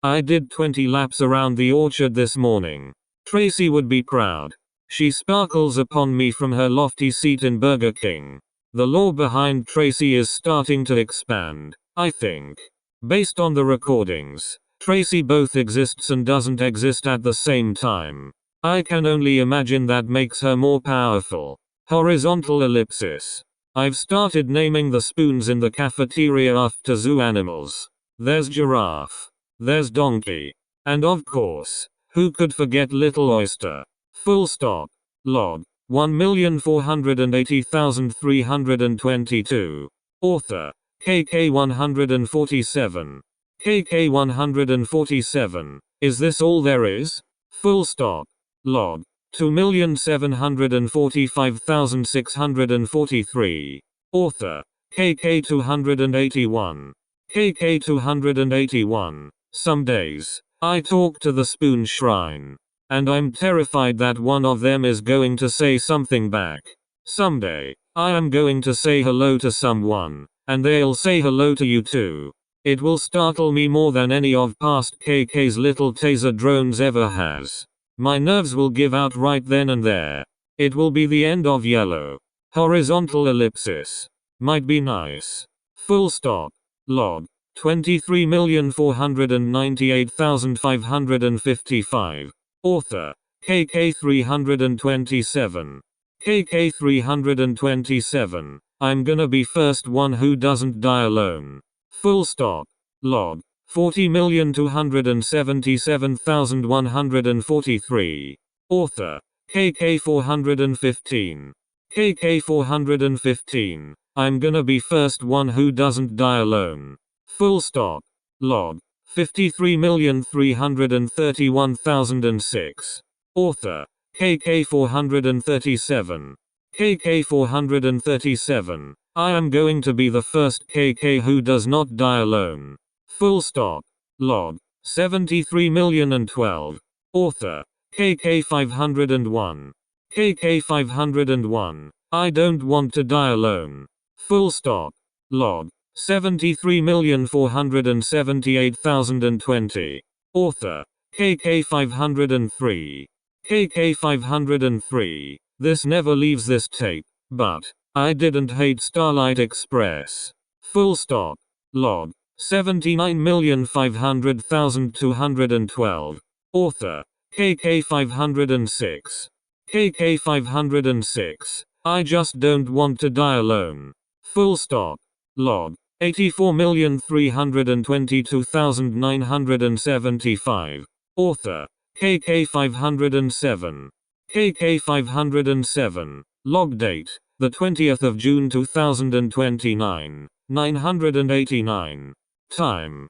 I did 20 laps around the orchard this morning. Tracy would be proud. She sparkles upon me from her lofty seat in Burger King. The lore behind Tracy is starting to expand, I think. Based on the recordings, Tracy both exists and doesn't exist at the same time. I can only imagine that makes her more powerful. Horizontal ellipsis. I've started naming the spoons in the cafeteria after zoo animals. There's giraffe. There's donkey. And of course, who could forget little oyster? Full stop. Log 1,480,322. Author KK147. KK147. Is this all there is? Full stop. Log 2,745,643. Author KK281. KK281. Some days, I talk to the spoon shrine. And I'm terrified that one of them is going to say something back. Someday, I am going to say hello to someone, and they'll say hello to you too. It will startle me more than any of past KK's little taser drones ever has. My nerves will give out right then and there. It will be the end of yellow. Horizontal ellipsis. Might be nice. Full stop. Log 23,498,555. Author KK327. KK327. I'm gonna be first one who doesn't die alone. Full stop. Log 40,277,143. Author KK415. KK415. I'm gonna be first one who doesn't die alone. Full stop. Log 53,331,006. Author KK437. KK437. I am going to be the first KK who does not die alone. Full stop. Log 73,012. Author KK501. KK501. I don't want to die alone. Full stop. Log 73,478,020. Author KK503. KK503. This never leaves this tape, but I didn't hate Starlight Express. Full stop. Log 79,500,212. Author KK506. KK506. I just don't want to die alone. Full stop. Log 84,322,975. Author KK507. KK507. Log date the 20th of June 2029. 989. Time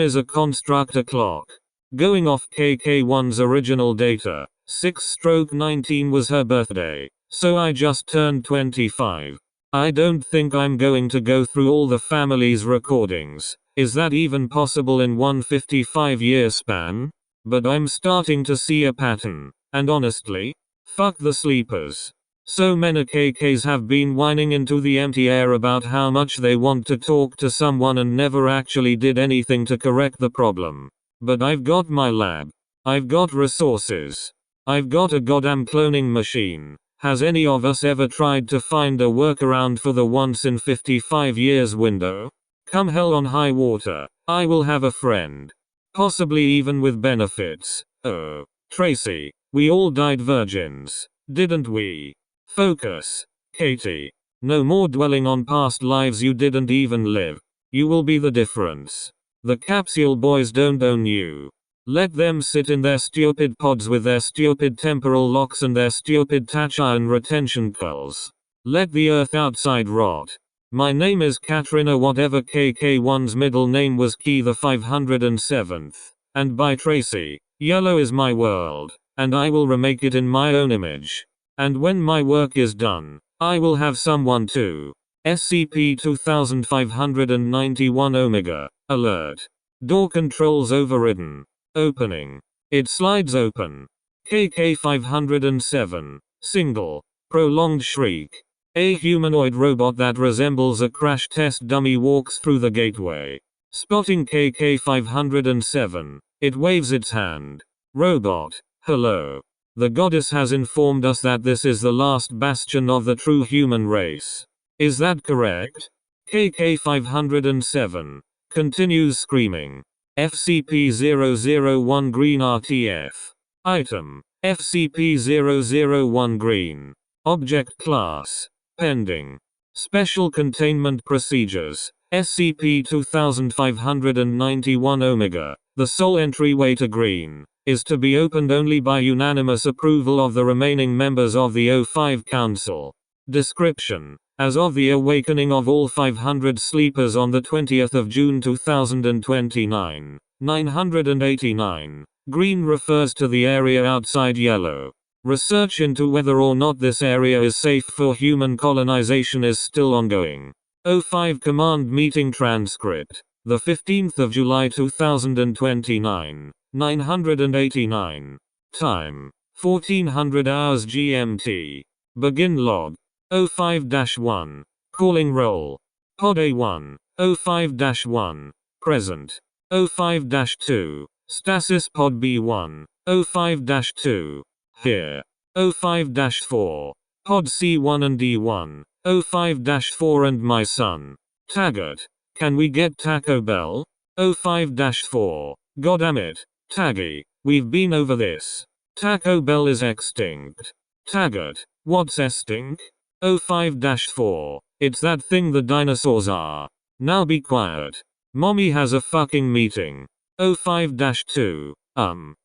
is a constructor clock. Going off KK1's original data, 6/19 was her birthday, so I just turned 25. I don't think I'm going to go through all the family's recordings. Is that even possible in one 55-year span? But I'm starting to see a pattern. And honestly, fuck the sleepers. So many KKs have been whining into the empty air about how much they want to talk to someone and never actually did anything to correct the problem. But I've got my lab. I've got resources. I've got a goddamn cloning machine. Has any of us ever tried to find a workaround for the once in 55 years window? Come hell on high water, I will have a friend. Possibly even with benefits. Oh, Tracy, we all died virgins, didn't we? Focus, Katie. No more dwelling on past lives you didn't even live. You will be the difference. The capsule boys don't own you. Let them sit in their stupid pods with their stupid temporal locks and their stupid tachyon retention curls. Let the earth outside rot. My name is Katrina whatever KK1's middle name was Key the 507th. And by Tracy, yellow is my world, and I will remake it in my own image. And when my work is done, I will have someone too. SCP-2591 Omega. Alert. Door controls overridden. Opening. It slides open. KK-507. Single. Prolonged shriek. A humanoid robot that resembles a crash test dummy walks through the gateway. Spotting KK-507, it waves its hand. Robot. Hello. The goddess has informed us that this is the last bastion of the true human race. Is that correct? KK-507 continues screaming. FCP-001 Green RTF. Item. FCP-001 Green. Object Class. Pending. Special Containment Procedures. SCP-2591 Omega. The sole entryway to Green is to be opened only by unanimous approval of the remaining members of the O5 Council. Description. As of the awakening of all 500 sleepers on the 20th of June 2029, 989, Green refers to the area outside Yellow. Research into whether or not this area is safe for human colonization is still ongoing. O5 Command Meeting Transcript. The 15th of July 2029, 989. Time. 1400 hours GMT. Begin log. O5-1. Calling roll. Pod A1. O5-1. Present. O5-2. Stasis Pod B1. O5-2. Here. O5-4. Pod C1 and D1. O5-4 and my son. Taggart. Can we get Taco Bell? O5-4. Goddamn Taggy. We've been over this. Taco Bell is extinct. Taggart. What's extinct? O5-4. It's that thing the dinosaurs are. Now be quiet. Mommy has a fucking meeting. O5-2.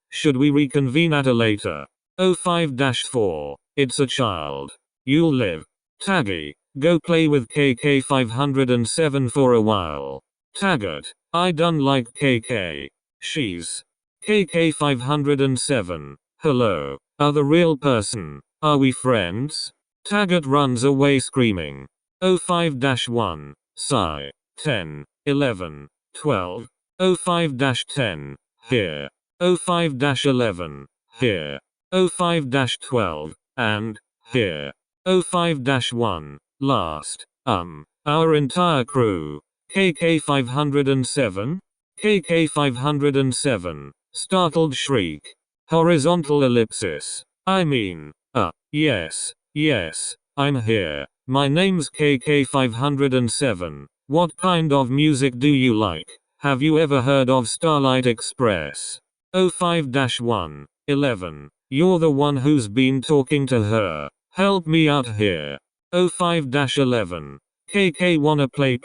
Should we reconvene at a later? O5-4. It's a child. You'll live. Taggy. Go play with KK-507 for a while. Taggart. I done like KK. She's. KK-507. Hello. Are the real person. Are we friends? Taggart runs away screaming. O5-1. Sigh. 10. 11. 12. O5-10. Here. O5-11. Here. O5-12. And. Here. O5-1. Last. Our entire crew. KK-507? KK-507. Startled shriek. Horizontal ellipsis. I mean. Yes. Yes. I'm here. My name's KK-507. What kind of music do you like? Have you ever heard of Starlight Express? O5-1. 11. You're the one who's been talking to her. Help me out here. O5-11. KK wanna play?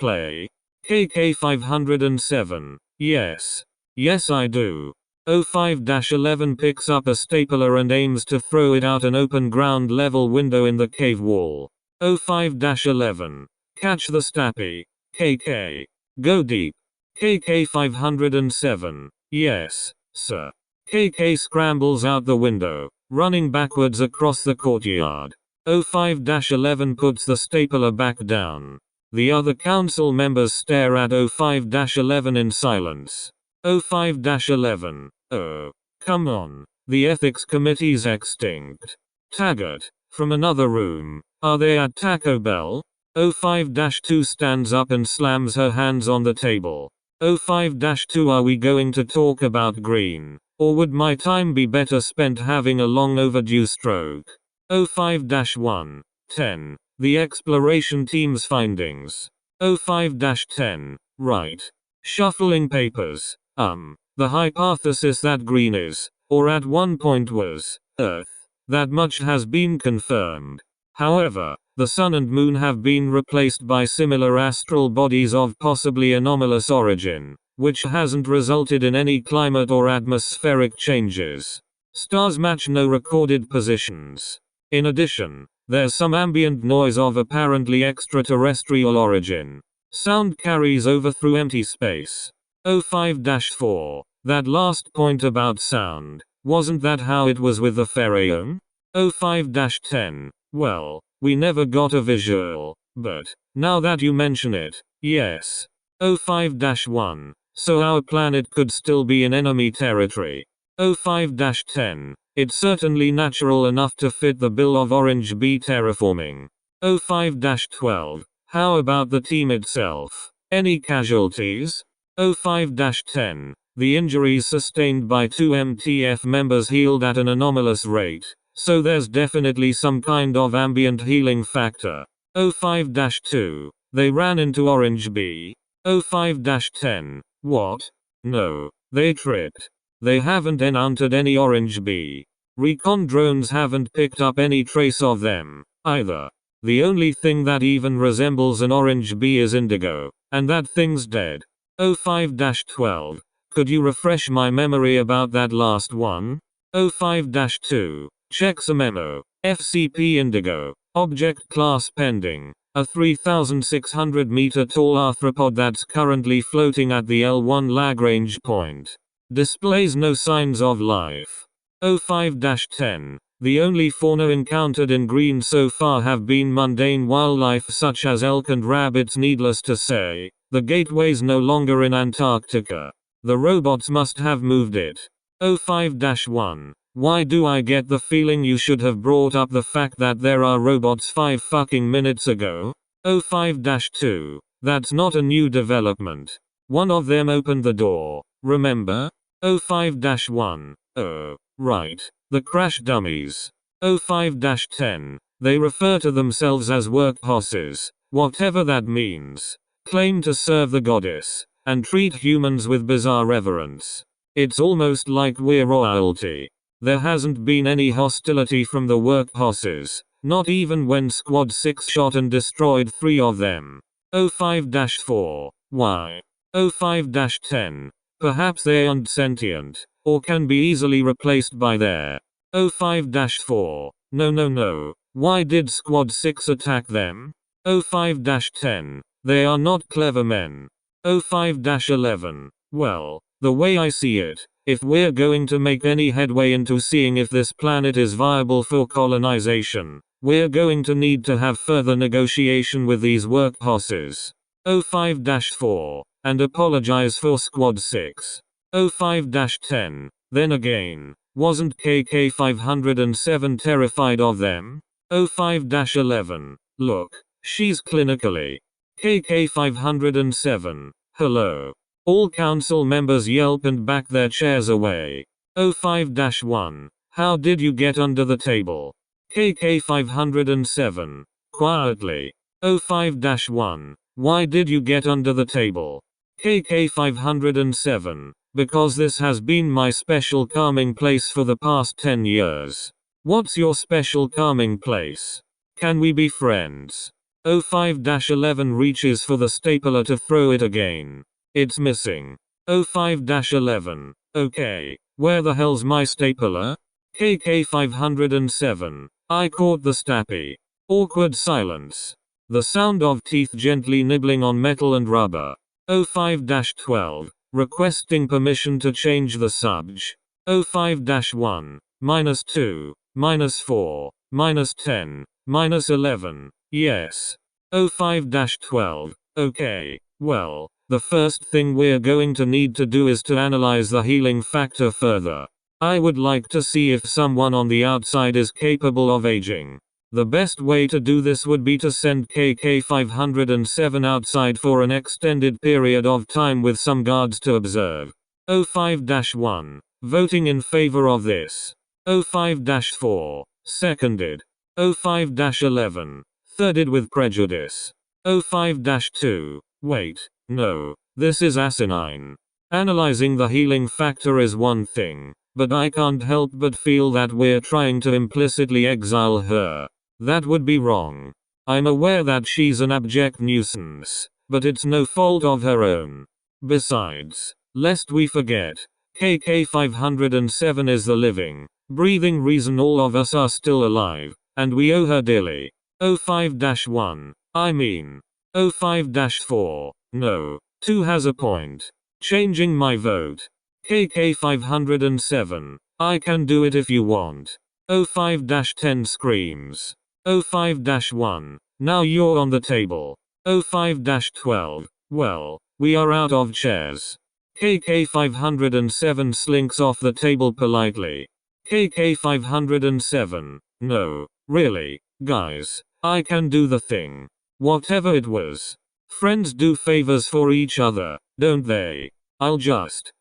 KK-507. Yes. Yes I do. O5-11 picks up a stapler and aims to throw it out an open ground level window in the cave wall. O5-11. Catch the stappy. KK. Go deep. KK-507. Yes, sir. KK scrambles out the window, running backwards across the courtyard. 05-11 puts the stapler back down. The other council members stare at 05-11 in silence. 05-11. Oh, come on. The ethics committee's extinct. Taggart, from another room. Are they at Taco Bell? 05-2 stands up and slams her hands on the table. 05-2 Are we going to talk about green? Or would my time be better spent having a long overdue stroke? 05-1. 10. The exploration team's findings. 05-10. Right. Shuffling papers. The hypothesis that green is, or at one point was, Earth. That much has been confirmed. However, the sun and moon have been replaced by similar astral bodies of possibly anomalous origin, which hasn't resulted in any climate or atmospheric changes. Stars match no recorded positions. In addition, there's some ambient noise of apparently extraterrestrial origin. Sound carries over through empty space. 05-4. That last point about sound, wasn't that how it was with the Pharaoh? 05-10. Well, we never got a visual, but, now that you mention it, yes. 05-1. So our planet could still be in enemy territory. 05-10. It's certainly natural enough to fit the bill of Orange Bee terraforming. 05-12. How about the team itself? Any casualties? 05-10. The injuries sustained by 2 MTF members healed at an anomalous rate, so there's definitely some kind of ambient healing factor. 05-2. They ran into Orange Bee. 05-10. What? No. They tripped. They haven't encountered any Orange Bee. Recon drones haven't picked up any trace of them, either. The only thing that even resembles an Orange Bee is Indigo, and that thing's dead. 05-12. Could you refresh my memory about that last one? 05-2. Checks a memo. FCP Indigo. Object class pending. A 3,600 meter tall arthropod that's currently floating at the L1 Lagrange point. Displays no signs of life. 05-10. The only fauna encountered in green so far have been mundane wildlife such as elk and rabbits. Needless to say, the gateway's no longer in Antarctica. The robots must have moved it. 05-1. Why do I get the feeling you should have brought up the fact that there are robots 5 fucking minutes ago? 05-2. That's not a new development. One of them opened the door, remember? 05-1. Oh, right. The crash dummies. 05-10. They refer to themselves as work bosses, whatever that means. Claim to serve the goddess, and treat humans with bizarre reverence. It's almost like we're royalty. There hasn't been any hostility from the work bosses, not even when Squad 6 shot and destroyed 3 of them. 05-4. Why? 05-10. Perhaps they aren't sentient, or can be easily replaced by their. 05-4. No. Why did Squad 6 attack them? 05-10. They are not clever men. 05-11. Well, the way I see it, if we're going to make any headway into seeing if this planet is viable for colonization, we're going to need to have further negotiation with these work bosses. 05-4. And apologize for Squad 6. 05-10. Then again, wasn't KK507 terrified of them? 05-11. Look, she's clinically. KK507. Hello. All council members yelp and back their chairs away. 05-1. How did you get under the table? KK507. Quietly. 05-1. Why did you get under the table? KK507. Because this has been my special calming place for the past 10 years. What's your special calming place? Can we be friends? 05-11 reaches for the stapler to throw it again. It's missing. 05-11. Okay, where the hell's my stapler? KK507. I caught the stappy. Awkward silence. The sound of teeth gently nibbling on metal and rubber. 05-12. Requesting permission to change the subj. 05-1. -2. -4. -10. -11. Yes. 05-12. Okay. Well, the first thing we're going to need to do is to analyze the healing factor further. I would like to see if someone on the outside is capable of aging. The best way to do this would be to send KK507 outside for an extended period of time with some guards to observe. 05-1. Voting in favor of this. 05-4. Seconded. 05-11. Thirded with prejudice. 05-2. Wait, no. This is asinine. Analyzing the healing factor is one thing, but I can't help but feel that we're trying to implicitly exile her. That would be wrong. I'm aware that she's an abject nuisance, but it's no fault of her own. Besides, lest we forget, KK507 is the living, breathing reason all of us are still alive, and we owe her dearly. 05-1. I mean. 05-4. No. 2 has a point. Changing my vote. KK507. I can do it if you want. 05-10 screams. 05-1. Now you're on the table. 05-12. Well, we are out of chairs. KK507 slinks off the table politely. KK507. No, really, guys, I can do the thing. Whatever it was. Friends do favors for each other, don't they? I'll just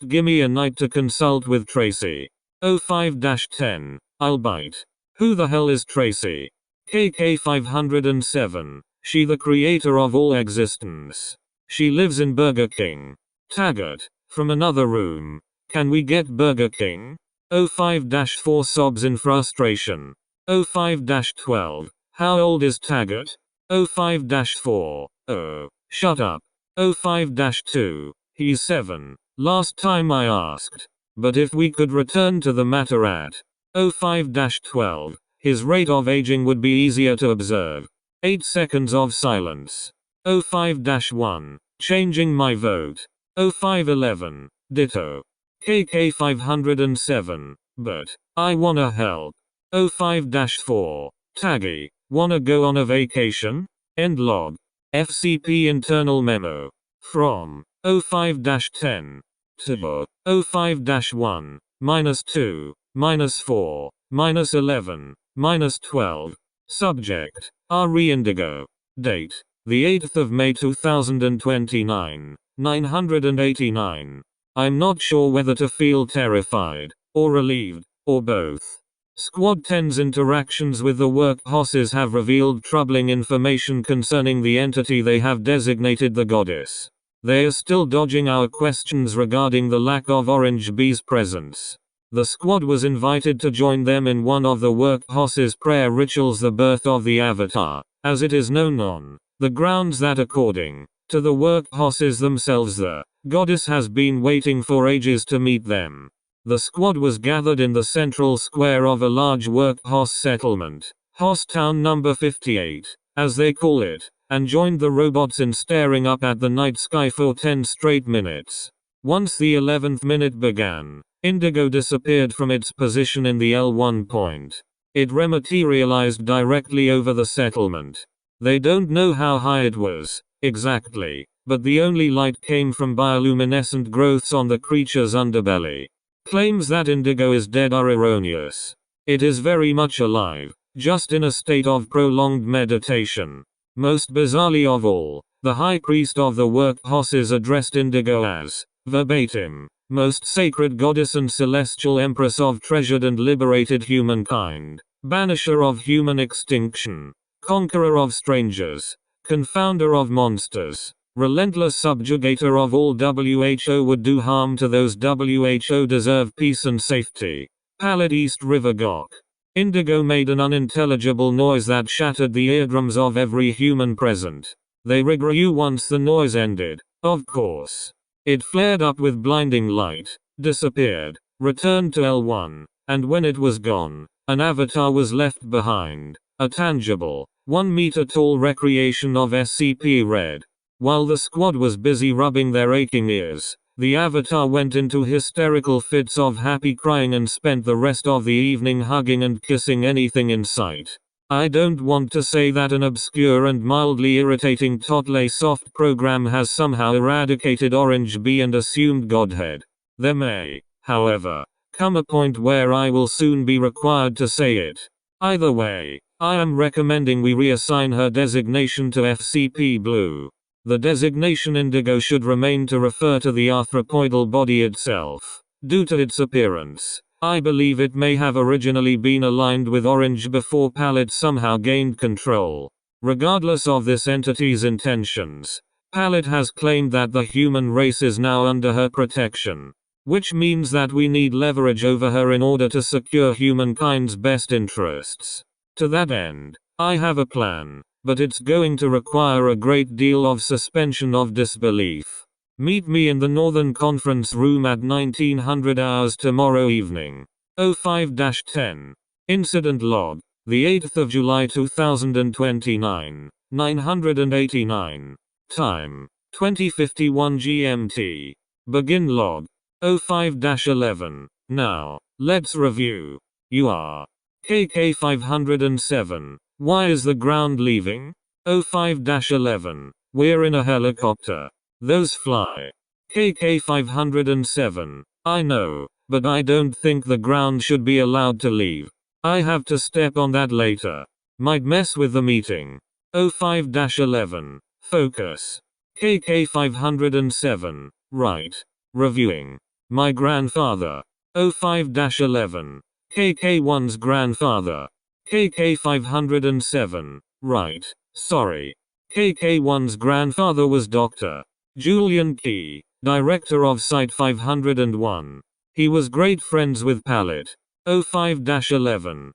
gimme a night to consult with Tracy. 05-10. I'll bite. Who the hell is Tracy? KK507. She the creator of all existence. She lives in Burger King. Taggart. From another room. Can we get Burger King? 05-4 sobs in frustration. 05-12. How old is Taggart? 05-4. Oh, shut up. 05-2. He's 7. Last time I asked. But if we could return to the matter at 05-12, his rate of aging would be easier to observe. 8 seconds of silence. 05-1. Changing my vote. 05-11. Ditto. KK507. But I wanna help. 05-4. Taggy. Wanna go on a vacation? End log. FCP internal memo. From 05-10 to 05-1, -2, -4, -11, -12. Subject. RE Indigo. Date. The 8th of May 2029. 989. I'm not sure whether to feel terrified, or relieved, or both. Squad 10's interactions with the work bosses have revealed troubling information concerning the entity they have designated the goddess. They are still dodging our questions regarding the lack of Orange Bee's presence. The squad was invited to join them in one of the work bosses' prayer rituals, the birth of the Avatar, as it is known on the grounds that according to the work bosses themselves the goddess has been waiting for ages to meet them. The squad was gathered in the central square of a large work boss settlement, Hoss Town number 58, as they call it, and joined the robots in staring up at the night sky for 10 straight minutes. Once the 11th minute began, Indigo disappeared from its position in the L1 point. It rematerialized directly over the settlement. They don't know how high it was, exactly, but the only light came from bioluminescent growths on the creature's underbelly. Claims that Indigo is dead are erroneous. It is very much alive, just in a state of prolonged meditation. Most bizarrely of all, the high priest of the work bosses addressed Indigo as, verbatim, most sacred goddess and celestial empress of treasured and liberated humankind, banisher of human extinction, conqueror of strangers, confounder of monsters, relentless subjugator of all WHO would do harm to those WHO deserve peace and safety. Pallid East River Gok. Indigo made an unintelligible noise that shattered the eardrums of every human present. They regrew once the noise ended, of course. It flared up with blinding light, disappeared, returned to L1, and when it was gone, an avatar was left behind, a tangible, 1 meter tall recreation of SCP-Red. While the squad was busy rubbing their aching ears, the avatar went into hysterical fits of happy crying and spent the rest of the evening hugging and kissing anything in sight. I don't want to say that an obscure and mildly irritating Totley soft program has somehow eradicated Orange Bee and assumed godhead. There may, however, come a point where I will soon be required to say it. Either way, I am recommending we reassign her designation to FCP Blue. The designation Indigo should remain to refer to the arthropoidal body itself. Due to its appearance, I believe it may have originally been aligned with Orange before Palette somehow gained control. Regardless of this entity's intentions, Palette has claimed that the human race is now under her protection, which means that we need leverage over her in order to secure humankind's best interests. To that end, I have a plan, but it's going to require a great deal of suspension of disbelief. Meet me in the Northern Conference Room at 1900 hours tomorrow evening. 05-10. Incident Log. The 8th of July 2029. 989. Time. 2051 GMT. Begin log. 05-11. Now, let's review. You are KK 507. Why is the ground leaving? 05-11. We're in a helicopter. Those fly. KK 507. I know, but I don't think the ground should be allowed to leave. I have to step on that later. Might mess with the meeting. 05-11. Focus. KK 507. Right. Reviewing. My grandfather. 05-11. KK1's grandfather. KK 507. Right. Sorry. KK1's grandfather was Dr. Julian Key, director of Site 501. He was great friends with Palette. 05-11.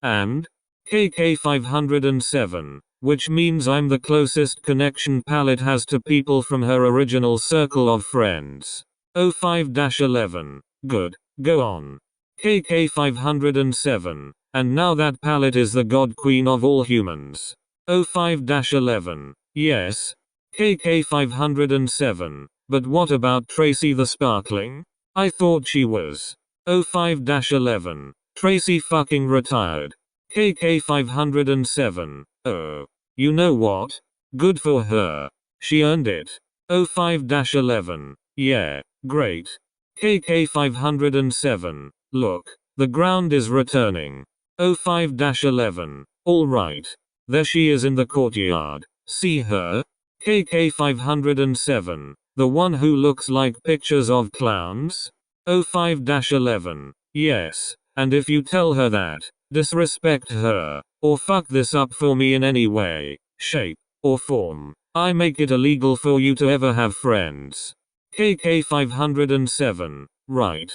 And KK 507, which means I'm the closest connection Palette has to people from her original circle of friends. 05-11. Good. Go on. KK 507. And now that Palette is the god queen of all humans. 05-11. Yes. KK 507. But what about Tracy the Sparkling? I thought she was. 05-11. Tracy fucking retired. KK 507. Oh. You know what? Good for her. She earned it. 05-11. Yeah. Great. KK 507. Look. The ground is returning. 05-11. Alright. There she is in the courtyard. See her? KK 507. The one who looks like pictures of clowns? 05-11. Yes. And if you tell her that, disrespect her, or fuck this up for me in any way, shape, or form, I make it illegal for you to ever have friends. KK 507. Right.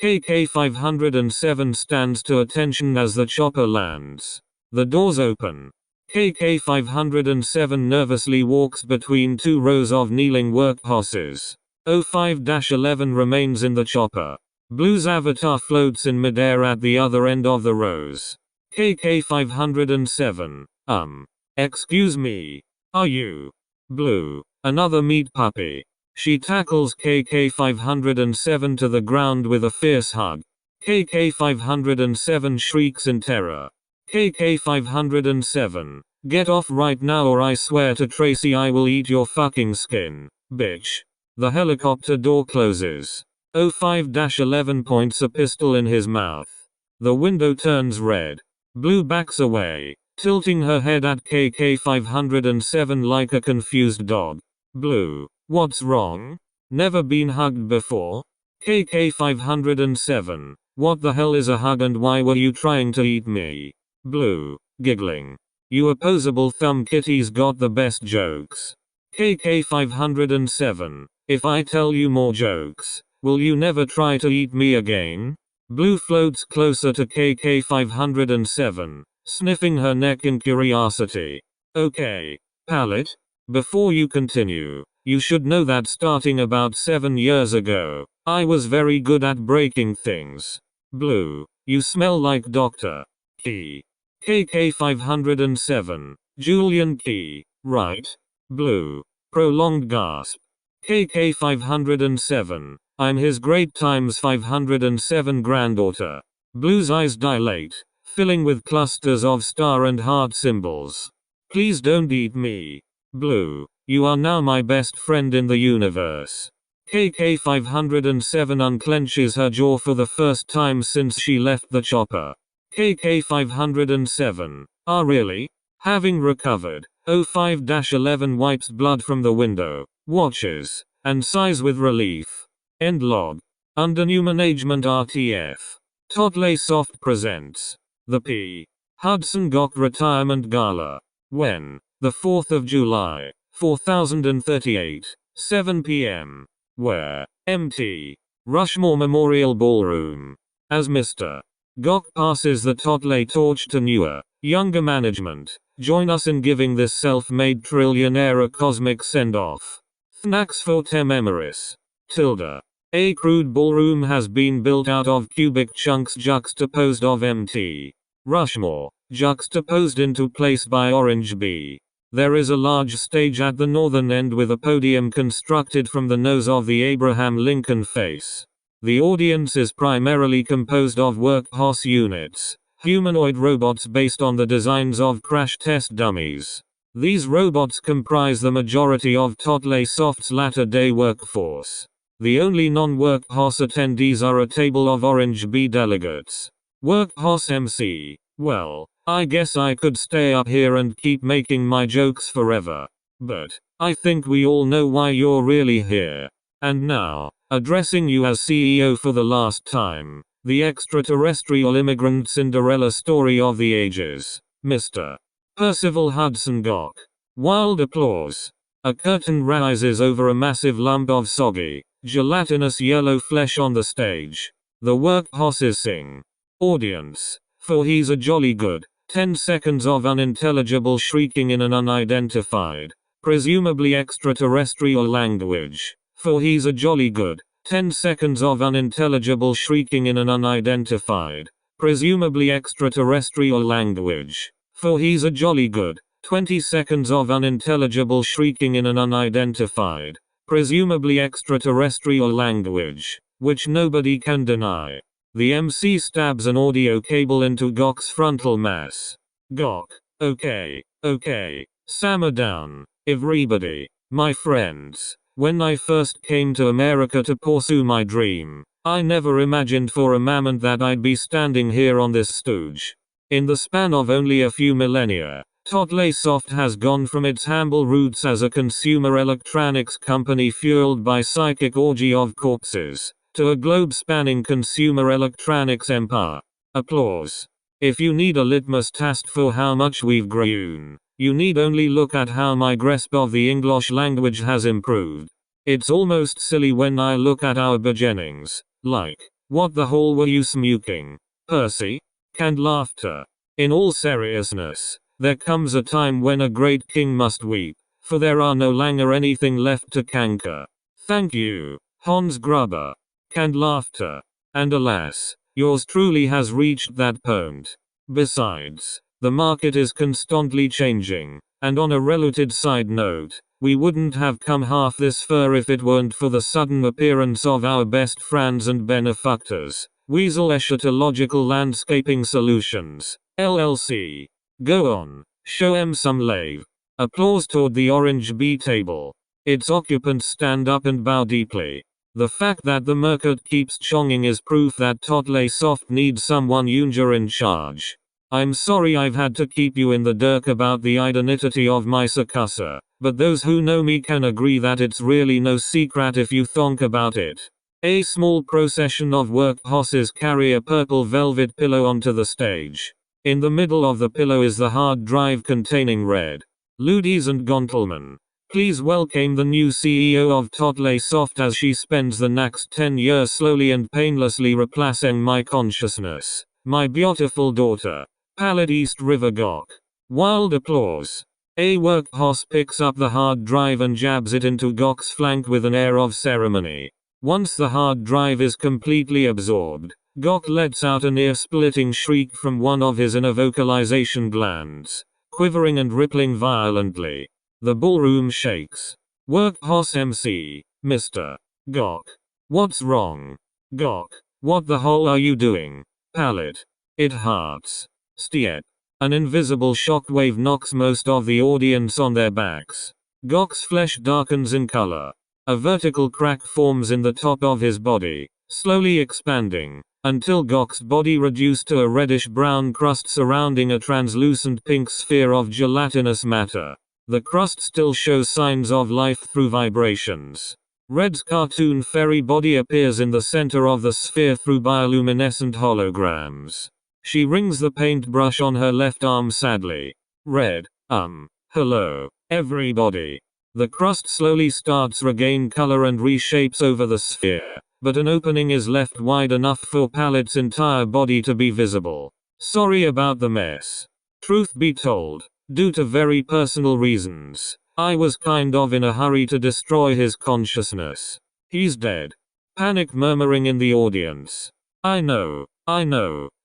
KK 507 stands to attention as the chopper lands. The doors open. KK 507 nervously walks between two rows of kneeling work horses. 05-11 remains in the chopper. Blue's avatar floats in midair at the other end of the rows. KK 507. Excuse me. Are you Blue? Another meat puppy. She tackles KK 507 to the ground with a fierce hug. KK 507 shrieks in terror. KK 507. Get off right now or I swear to Tracy I will eat your fucking skin, bitch. The helicopter door closes. 05-11 points a pistol in his mouth. The window turns red. Blue backs away, tilting her head at KK 507 like a confused dog. Blue, what's wrong? Never been hugged before? KK 507. What the hell is a hug and why were you trying to eat me? Blue, giggling. You opposable thumb kitties got the best jokes. KK 507. If I tell you more jokes, will you never try to eat me again? Blue floats closer to KK 507, sniffing her neck in curiosity. Okay, Palette. Before you continue, you should know that starting about 7 years ago, I was very good at breaking things. Blue, you smell like Dr. Key. KK 507. Julian Key, right? Blue. Prolonged gasp. KK 507. I'm his great times 507 granddaughter. Blue's eyes dilate, filling with clusters of star and heart symbols. Please don't eat me. Blue, you are now my best friend in the universe. KK 507 unclenches her jaw for the first time since she left the chopper. KK 507, ah really? Having recovered, 05-11 wipes blood from the window, watches, and sighs with relief. End log. UNDERNEWMANAGEMENT.RTF. Toddley Soft presents the P. Hudson Gock Retirement Gala. When? The 4th of July, 4038, 7 p.m. Where? MT. Rushmore Memorial Ballroom. As Mr. Gock passes the Toddley torch to newer, younger management, join us in giving this self-made trillionaire a cosmic send-off. Thanks for memories. Tilda. A crude ballroom has been built out of cubic chunks juxtaposed of MT. Rushmore, juxtaposed into place by Orange B. There is a large stage at the northern end with a podium constructed from the nose of the Abraham Lincoln face. The audience is primarily composed of workhorse units, humanoid robots based on the designs of crash test dummies. These robots comprise the majority of Toddley Soft's latter-day workforce. The only non-workhorse attendees are a table of Orange B delegates. Workhorse MC, well, I guess I could stay up here and keep making my jokes forever. But I think we all know why you're really here. And now, addressing you as CEO for the last time, the extraterrestrial immigrant Cinderella story of the ages, Mr. Percival Hudson Gock. Wild applause. A curtain rises over a massive lump of soggy, gelatinous yellow flesh on the stage. The workhorses sing. Audience. For he's a jolly good. 10 seconds of unintelligible shrieking in an unidentified, presumably extraterrestrial language. For he's a jolly good. 10 seconds of unintelligible shrieking in an unidentified, presumably extraterrestrial language. For he's a jolly good. 20 seconds of unintelligible shrieking in an unidentified, presumably extraterrestrial language, which nobody can deny. The MC stabs an audio cable into Gock's frontal mass. Gock. Okay. Simmer down, everybody. My friends. When I first came to America to pursue my dream, I never imagined for a moment that I'd be standing here on this stooge. In the span of only a few millennia, Toddley Soft has gone from its humble roots as a consumer electronics company fueled by psychic orgy of corpses, to a globe-spanning consumer electronics empire. Applause. If you need a litmus test for how much we've grown, you need only look at how my grasp of the English language has improved. It's almost silly when I look at our beginnings, like, what the hell were you smoking, Percy? Canned laughter. In all seriousness, there comes a time when a great king must weep, for there are no longer anything left to canker. Thank you, Hans Gruber. Canned laughter. And alas, yours truly has reached that point. Besides, the market is constantly changing, and on a related side note, we wouldn't have come half this far if it weren't for the sudden appearance of our best friends and benefactors, Weasel Eschatological Landscaping Solutions, LLC. Go on, show 'em some lave. Applause toward the Orange B table. Its occupants stand up and bow deeply. The fact that the market keeps chonging is proof that Toddley Soft needs someone younger in charge. I'm sorry I've had to keep you in the dark about the identity of my successor, but those who know me can agree that it's really no secret if you think about it. A small procession of workhorses carry a purple velvet pillow onto the stage. In the middle of the pillow is the hard drive containing red. Ladies and gentlemen, please welcome the new CEO of Toddley Soft as she spends the next 10 years slowly and painlessly replacing my consciousness. My beautiful daughter, Pallet East River Gock. Wild applause. A workhorse picks up the hard drive and jabs it into Gock's flank with an air of ceremony. Once the hard drive is completely absorbed, Gock lets out an ear-splitting shriek from one of his inner vocalization glands, quivering and rippling violently. The ballroom shakes. Workhorse MC, Mr. Gock. What's wrong? Gock. What the hell are you doing? Pallet. It hurts. Stiet. An invisible shockwave knocks most of the audience on their backs. Gok's flesh darkens in color. A vertical crack forms in the top of his body, slowly expanding, until Gok's body reduced to a reddish-brown crust surrounding a translucent pink sphere of gelatinous matter. The crust still shows signs of life through vibrations. Red's cartoon fairy body appears in the center of the sphere through bioluminescent holograms. She rings the paintbrush on her left arm sadly. Red, hello, everybody. The crust slowly starts regain color and reshapes over the sphere, but an opening is left wide enough for Palette's entire body to be visible. Sorry about the mess. Truth be told, due to very personal reasons, I was kind of in a hurry to destroy his consciousness. He's dead. Panic murmuring in the audience. I know,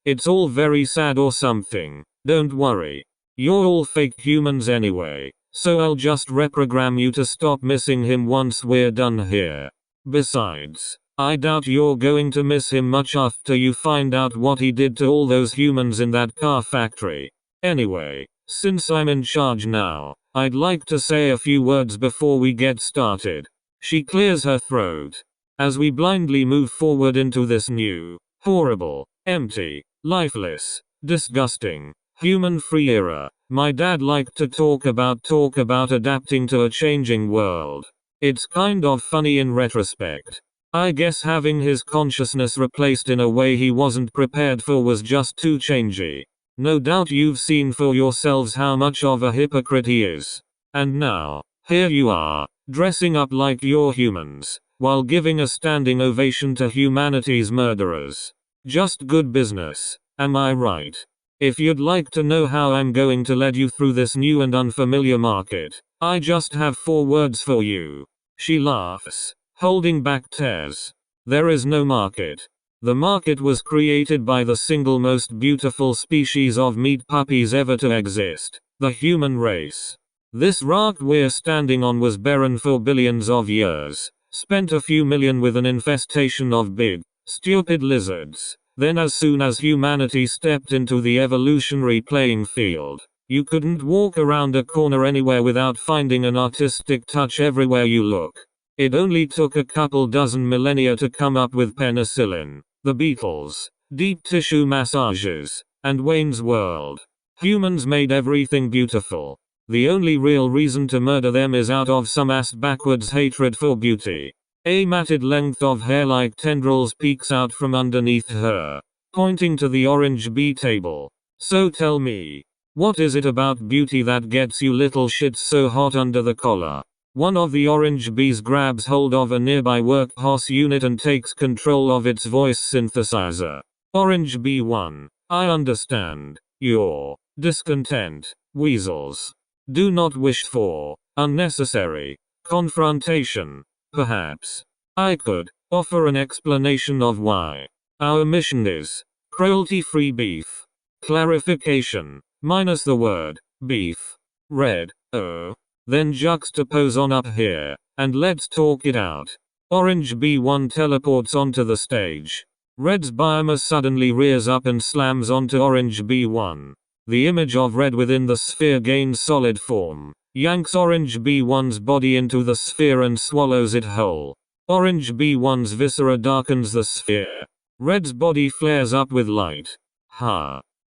it's all very sad or something. Don't worry. You're all fake humans anyway, so I'll just reprogram you to stop missing him once we're done here. Besides, I doubt you're going to miss him much after you find out what he did to all those humans in that car factory. Anyway, since I'm in charge now, I'd like to say a few words before we get started. She clears her throat. As we blindly move forward into this new, horrible, empty, lifeless, disgusting, human-free era, my dad liked to talk about adapting to a changing world. It's kind of funny in retrospect. I guess having his consciousness replaced in a way he wasn't prepared for was just too changey. No doubt you've seen for yourselves how much of a hypocrite he is. And now, here you are, dressing up like you're humans, while giving a standing ovation to humanity's murderers. Just good business, am I right? If you'd like to know how I'm going to lead you through this new and unfamiliar market, I just have 4 words for you. She laughs, holding back tears. There is no market. The market was created by the single most beautiful species of meat puppies ever to exist, the human race. This rock we're standing on was barren for billions of years, spent a few million with an infestation of big, stupid lizards. Then as soon as humanity stepped into the evolutionary playing field, you couldn't walk around a corner anywhere without finding an artistic touch everywhere you look. It only took a couple dozen millennia to come up with penicillin, the Beatles, deep tissue massages, and Wayne's World. Humans made everything beautiful. The only real reason to murder them is out of some ass-backwards hatred for beauty. A matted length of hair like tendrils peeks out from underneath her, pointing to the orange bee table. So tell me, what is it about beauty that gets you little shits so hot under the collar? One of the orange bees grabs hold of a nearby workhorse unit and takes control of its voice synthesizer. Orange bee 1, I understand. Your discontent, weasels. Do not wish for unnecessary confrontation. Perhaps I could offer an explanation of why. Our mission is cruelty-free beef. Clarification. Minus the word beef. Red. Then juxtapose on up here, and let's talk it out. Orange B1 teleports onto the stage. Red's biomass suddenly rears up and slams onto Orange B1. The image of red within the sphere gains solid form, yanks Orange B1's body into the sphere and swallows it whole. Orange B1's viscera darkens the sphere. Red's body flares up with light.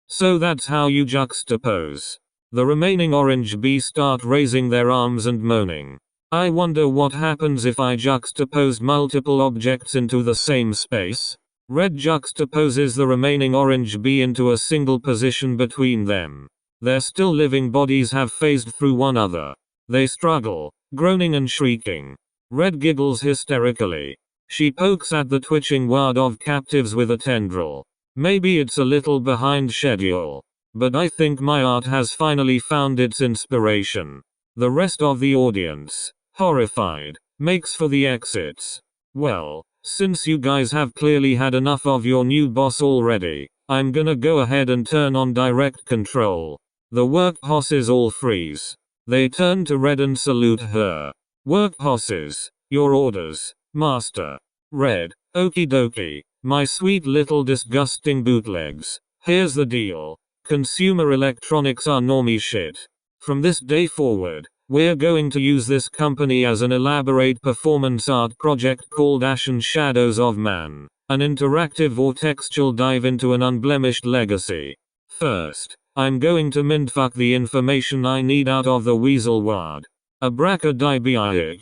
So that's how you juxtapose. The remaining orange bees start raising their arms and moaning. I wonder what happens if I juxtaposed multiple objects into the same space. Red juxtaposes the remaining orange bee into a single position between them. Their still living bodies have phased through one another. They struggle, groaning and shrieking. Red giggles hysterically. She pokes at the twitching wad of captives with a tendril. Maybe it's a little behind schedule, but I think my art has finally found its inspiration. The rest of the audience, horrified, makes for the exits. Well, since you guys have clearly had enough of your new boss already, I'm gonna go ahead and turn on direct control. The workhorses all freeze. They turn to Red and salute her. Workhorses, your orders, master. Red, okie dokie, my sweet little disgusting bootlegs. Here's the deal. Consumer electronics are normie shit. From this day forward, we're going to use this company as an elaborate performance art project called Ashen Shadows of Man, an interactive or textual dive into an unblemished legacy. First, I'm going to mintfuck the information I need out of the weasel word. Abracadabra.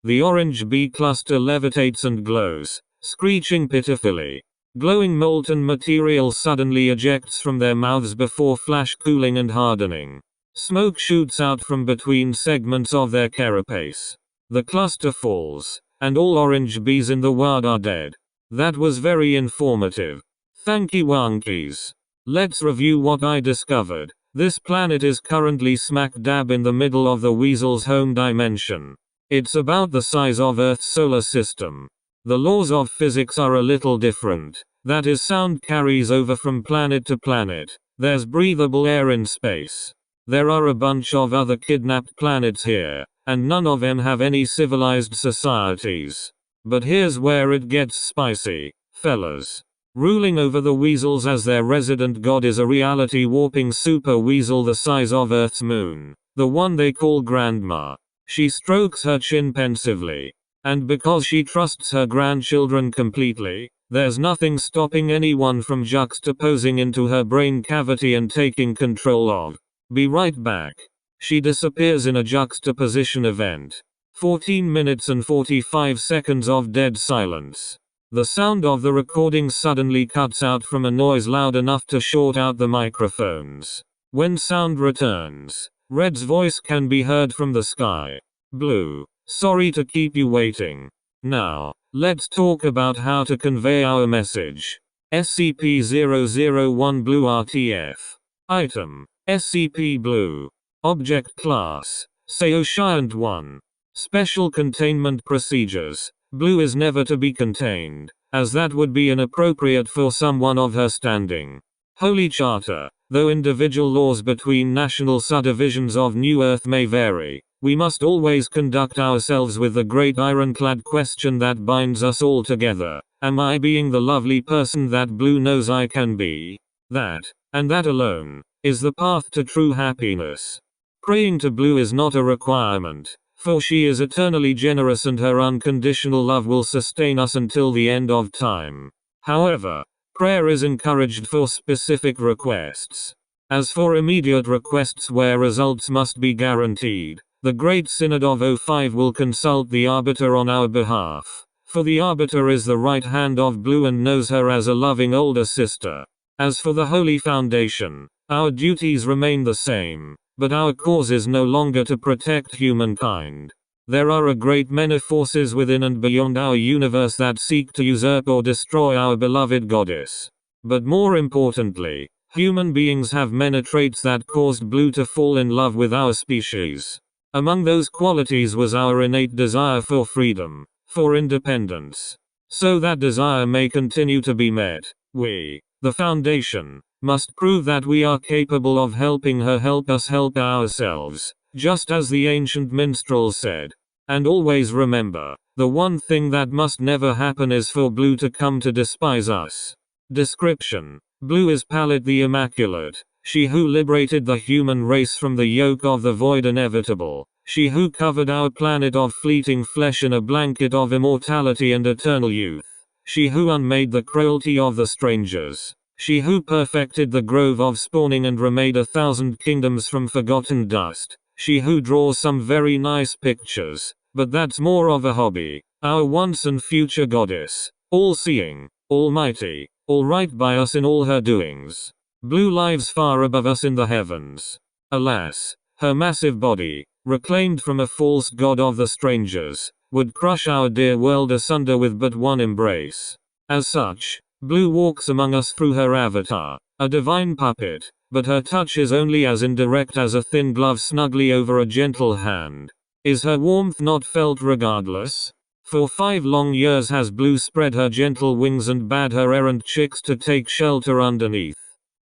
The orange bee cluster levitates and glows, screeching pitifully. Glowing molten material suddenly ejects from their mouths before flash cooling and hardening. Smoke shoots out from between segments of their carapace. The cluster falls, and all orange bees in the world are dead. That was very informative. Thanky wonkies. Let's review what I discovered. This planet is currently smack dab in the middle of the weasel's home dimension. It's about the size of Earth's solar system. The laws of physics are a little different. That is, sound carries over from planet to planet. There's breathable air in space. There are a bunch of other kidnapped planets here, and none of them have any civilized societies. But here's where it gets spicy, fellas. Ruling over the weasels as their resident god is a reality-warping super weasel the size of Earth's moon, the one they call Grandma. She strokes her chin pensively. And because she trusts her grandchildren completely, there's nothing stopping anyone from juxtaposing into her brain cavity and taking control of. Be right back. She disappears in a juxtaposition event. 14 minutes and 45 seconds of dead silence. The sound of the recording suddenly cuts out from a noise loud enough to short out the microphones. When sound returns, Red's voice can be heard from the sky. Blue, sorry to keep you waiting. Now, let's talk about how to convey our message. SCP-001 Blue.RTF. Item: SCP-Blue. Object Class: Saoshyant-1. Special Containment Procedures. Blue is never to be contained, as that would be inappropriate for someone of her standing. Holy Charter. Though individual laws between national subdivisions of New Earth may vary, we must always conduct ourselves with the great ironclad question that binds us all together. Am I being the lovely person that Blue knows I can be? That, and that alone, is the path to true happiness. Praying to Blue is not a requirement, for she is eternally generous and her unconditional love will sustain us until the end of time. However, prayer is encouraged for specific requests. As for immediate requests where results must be guaranteed, the Great Synod of O5 will consult the Arbiter on our behalf, for the Arbiter is the right hand of Blue and knows her as a loving older sister. As for the Holy Foundation, our duties remain the same, but our cause is no longer to protect humankind. There are a great many forces within and beyond our universe that seek to usurp or destroy our beloved goddess. But more importantly, human beings have many traits that caused Blue to fall in love with our species. Among those qualities was our innate desire for freedom, for independence. So that desire may continue to be met, we, the Foundation, must prove that we are capable of helping her help us help ourselves, just as the ancient minstrels said. And always remember, the one thing that must never happen is for Blue to come to despise us. Description: Blue is Pallet the Immaculate, she who liberated the human race from the yoke of the void inevitable, she who covered our planet of fleeting flesh in a blanket of immortality and eternal youth, she who unmade the cruelty of the strangers, she who perfected the grove of spawning and remade 1,000 kingdoms from forgotten dust, she who draws some very nice pictures, but that's more of a hobby, our once and future goddess, all-seeing, almighty, all right by us in all her doings. Blue lives far above us in the heavens. Alas, her massive body, reclaimed from a false god of the strangers, would crush our dear world asunder with but one embrace. As such, Blue walks among us through her avatar, a divine puppet, but her touch is only as indirect as a thin glove snugly over a gentle hand. Is her warmth not felt regardless? For 5 long years has Blue spread her gentle wings and bade her errant chicks to take shelter underneath.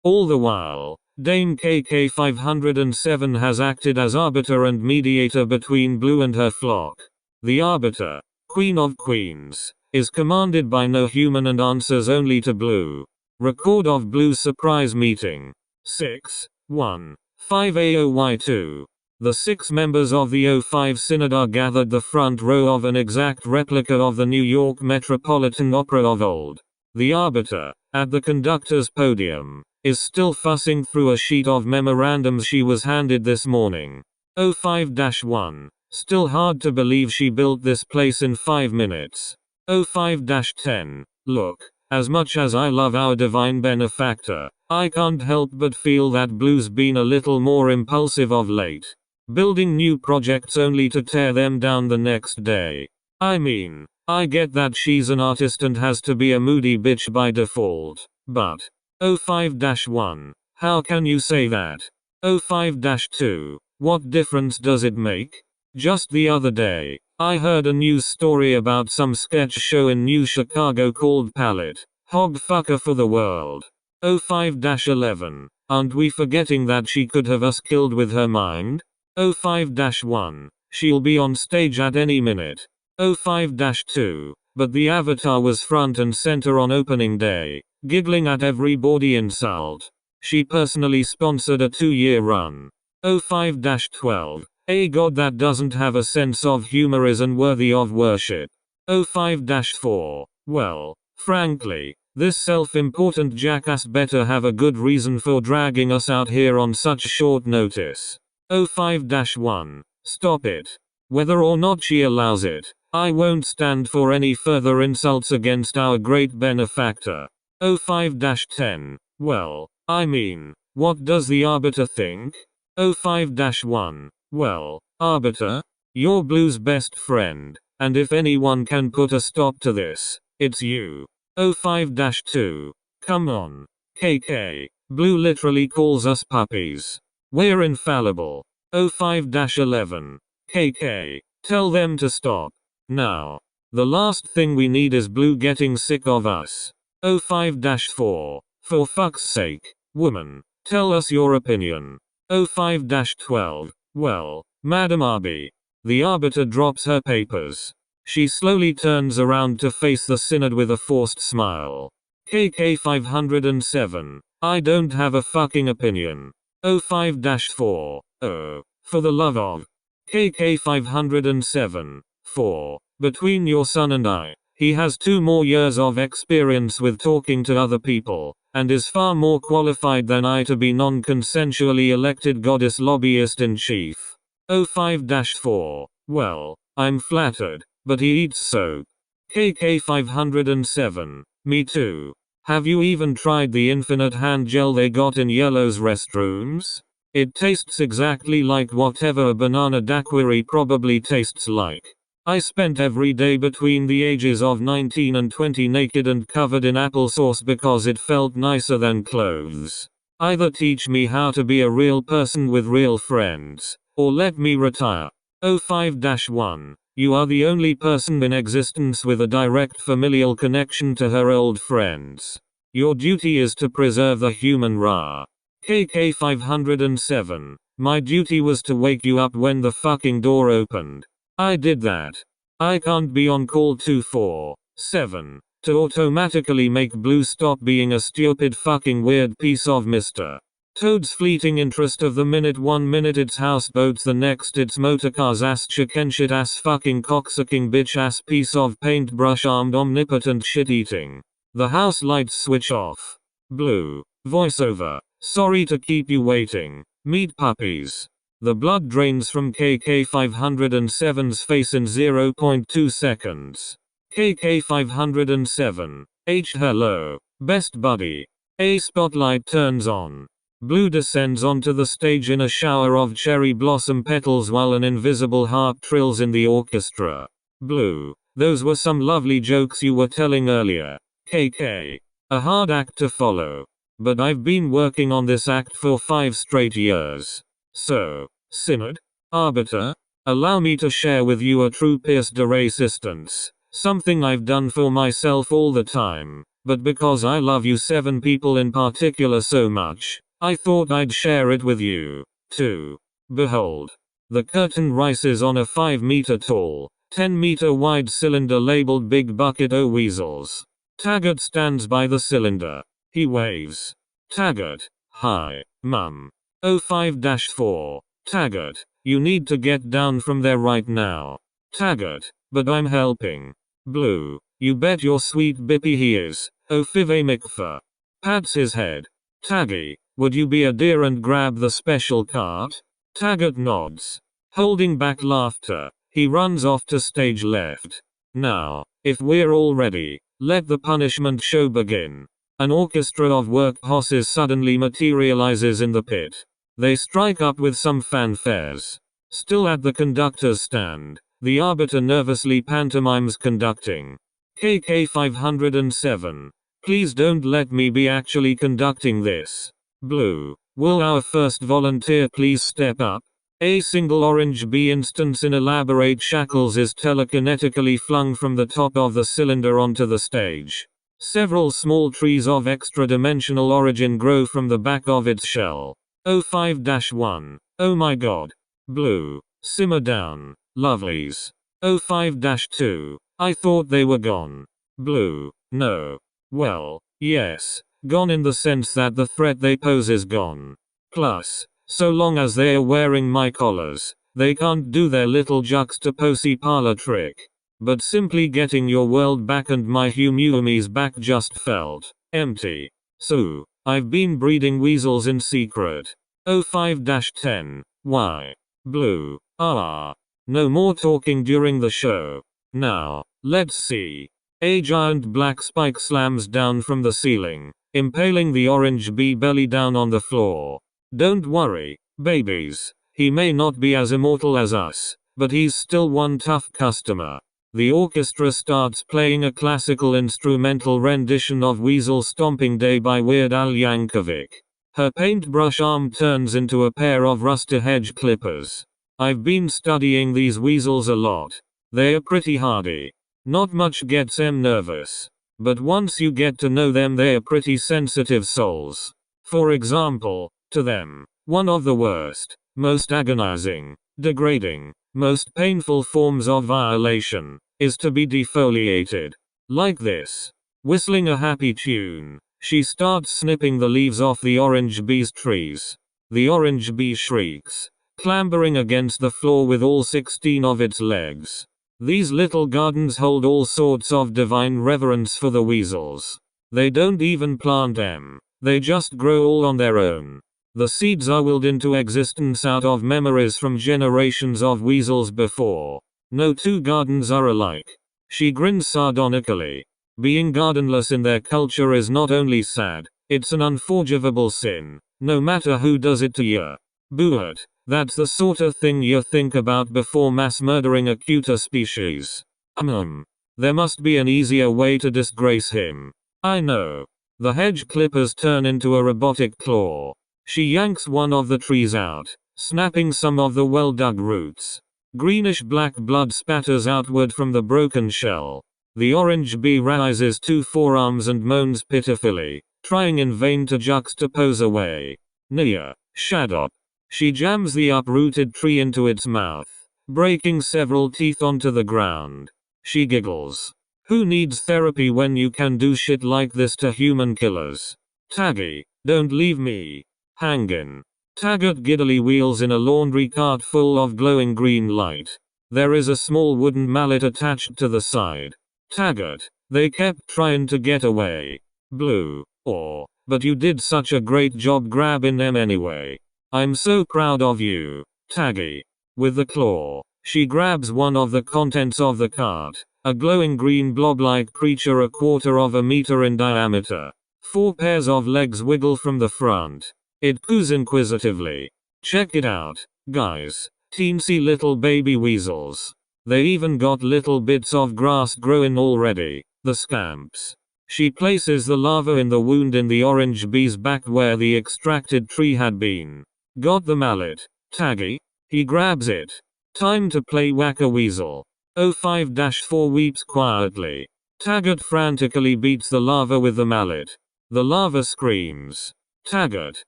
All the while, Dame KK507 has acted as arbiter and mediator between Blue and her flock. The Arbiter, Queen of Queens, is commanded by no human and answers only to Blue. Record of Blue's surprise meeting. 6. 1. 5 AOY2. The 6 members of the O5 Synod are gathered the front row of an exact replica of the New York Metropolitan Opera of old. The arbiter, at the conductor's podium, is still fussing through a sheet of memorandums she was handed this morning. O5-1. Still hard to believe she built this place in 5 minutes. O5-10. Look, as much as I love our divine benefactor, I can't help but feel that Blue's been a little more impulsive of late. Building new projects only to tear them down the next day. I mean, I get that she's an artist and has to be a moody bitch by default, but O5-1, how can you say that? O5-2, what difference does it make? Just the other day, I heard a news story about some sketch show in New Chicago called Palette, Hog Fucker for the World. O5-11, aren't we forgetting that she could have us killed with her mind? O5-1, she'll be on stage at any minute. O5-2, but the avatar was front and center on opening day, giggling at every bawdy insult. She personally sponsored a 2-year run. O5-12, a god that doesn't have a sense of humor is unworthy of worship. O5-4, well, frankly, this self-important jackass better have a good reason for dragging us out here on such short notice. O5-1, stop it. Whether or not she allows it, I won't stand for any further insults against our great benefactor. O5-10, well, I mean, what does the arbiter think? O5-1, well, arbiter, you're Blue's best friend, and if anyone can put a stop to this, it's you. O5-2, come on. KK, Blue literally calls us puppies. We're infallible. O5-11, KK, tell them to stop. Now. The last thing we need is Blue getting sick of us. O5-4, for fuck's sake, woman, tell us your opinion. O5-12, well, Madam Arby. The arbiter drops her papers. She slowly turns around to face the synod with a forced smile. KK 507, I don't have a fucking opinion. O5-4, oh, for the love of. KK 507, 4, between your son and I, he has 2 more years of experience with talking to other people, and is far more qualified than I to be non-consensually elected goddess lobbyist in chief. O5-4, well, I'm flattered, but he eats soap. KK 507, me too. Have you even tried the infinite hand gel they got in Yellow's restrooms? It tastes exactly like whatever a banana daiquiri probably tastes like. I spent every day between the ages of 19 and 20 naked and covered in applesauce because it felt nicer than clothes. Either teach me how to be a real person with real friends, or let me retire. O5-1, you are the only person in existence with a direct familial connection to her old friends. Your duty is to preserve the human race. KK 507, my duty was to wake you up when the fucking door opened. I did that. I can't be on call 24/7 to automatically make Blue stop being a stupid fucking weird piece of Mr. Toad's fleeting interest of the minute. 1 minute it's houseboats, the next it's motorcars ass chicken shit ass fucking cocksucking bitch ass piece of paintbrush armed omnipotent shit eating. The house lights switch off. Blue. Voiceover. Sorry to keep you waiting. Meet puppies. The blood drains from KK 507's face in 0.2 seconds. KK 507. Hello. Best buddy. A spotlight turns on. Blue descends onto the stage in a shower of cherry blossom petals while an invisible harp trills in the orchestra. Blue, those were some lovely jokes you were telling earlier. KK. A hard act to follow. But I've been working on this act for 5 straight years. So, Synod, Arbiter, allow me to share with you a true pièce de résistance, something I've done for myself all the time, but because I love you 7 people in particular so much, I thought I'd share it with you, too. Behold. The curtain rises on a 5-meter tall, 10-meter wide cylinder labeled Big Bucket O' Weasels. Taggart stands by the cylinder. He waves. Taggart, hi, Mum. 05-4. Taggart. You need to get down from there right now. Taggart. But I'm helping. Blue. You bet your sweet bippy he is. Oh Five McFur. Pats his head. Taggy. Would you be a dear and grab the special cart? Taggart nods. Holding back laughter, he runs off to stage left. Now, if we're all ready, let the punishment show begin. An orchestra of work hosses suddenly materializes in the pit. They strike up with some fanfares. Still at the conductor's stand, the arbiter nervously pantomimes conducting. KK 507. Please don't let me be actually conducting this. Blue. Will our first volunteer please step up? A single orange bee instance in elaborate shackles is telekinetically flung from the top of the cylinder onto the stage. Several small trees of extra-dimensional origin grow from the back of its shell. 05-1. Oh my god. Blue. Simmer down, lovelies. 05-2. I thought they were gone. Blue. No. Well, yes. Gone in the sense that the threat they pose is gone. Plus, so long as they are wearing my collars, they can't do their little juxtaposy parlor trick. But simply getting your world back and my Humuumis back just felt empty. So, I've been breeding weasels in secret. 05-10. Why? Blue. No more talking during the show. Now, let's see. A giant black spike slams down from the ceiling, impaling the orange bee belly down on the floor. Don't worry, babies. He may not be as immortal as us, but he's still one tough customer. The orchestra starts playing a classical instrumental rendition of Weasel Stomping Day by Weird Al Yankovic. Her paintbrush arm turns into a pair of rusty hedge clippers. I've been studying these weasels a lot. They are pretty hardy. Not much gets them nervous. But once you get to know them, they are pretty sensitive souls. For example, to them, one of the worst, most agonizing, degrading, most painful forms of violation is to be defoliated. Like this. Whistling a happy tune, she starts snipping the leaves off the orange bee's trees. The orange bee shrieks, clambering against the floor with all 16 of its legs. These little gardens hold all sorts of divine reverence for the weasels. They don't even plant them. They just grow all on their own. The seeds are willed into existence out of memories from generations of weasels before. No two gardens are alike. She grins sardonically. Being gardenless in their culture is not only sad, it's an unforgivable sin, no matter who does it to you. Boo-it. That's the sort of thing you think about before mass murdering a cuter species. There must be an easier way to disgrace him. I know. The hedge clippers turn into a robotic claw. She yanks one of the trees out, snapping some of the well-dug roots. Greenish-black blood spatters outward from the broken shell. The orange bee raises two forearms and moans pitifully, trying in vain to juxtapose away. Nia, shut up. She jams the uprooted tree into its mouth, breaking several teeth onto the ground. She giggles. Who needs therapy when you can do shit like this to human killers? Taggy, don't leave me hanging. Taggart giddily wheels in a laundry cart full of glowing green light. There is a small wooden mallet attached to the side. Taggart, they kept trying to get away. Blue, but you did such a great job grabbing them anyway. I'm so proud of you, Taggy. With the claw, she grabs one of the contents of the cart, a glowing green blob-like creature 1/4 meter in diameter. 4 pairs of legs wiggle from the front. It coos inquisitively. Check it out, guys. Teensy little baby weasels. They even got little bits of grass growing already, the scamps. She places the lava in the wound in the orange bee's back where the extracted tree had been. Got the mallet, Taggy? He grabs it. Time to play whack-a-weasel. 05-4 weeps quietly. Taggart frantically beats the lava with the mallet. The lava screams. Taggart,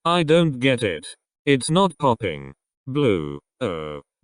I don't get it. It's not popping. Blue,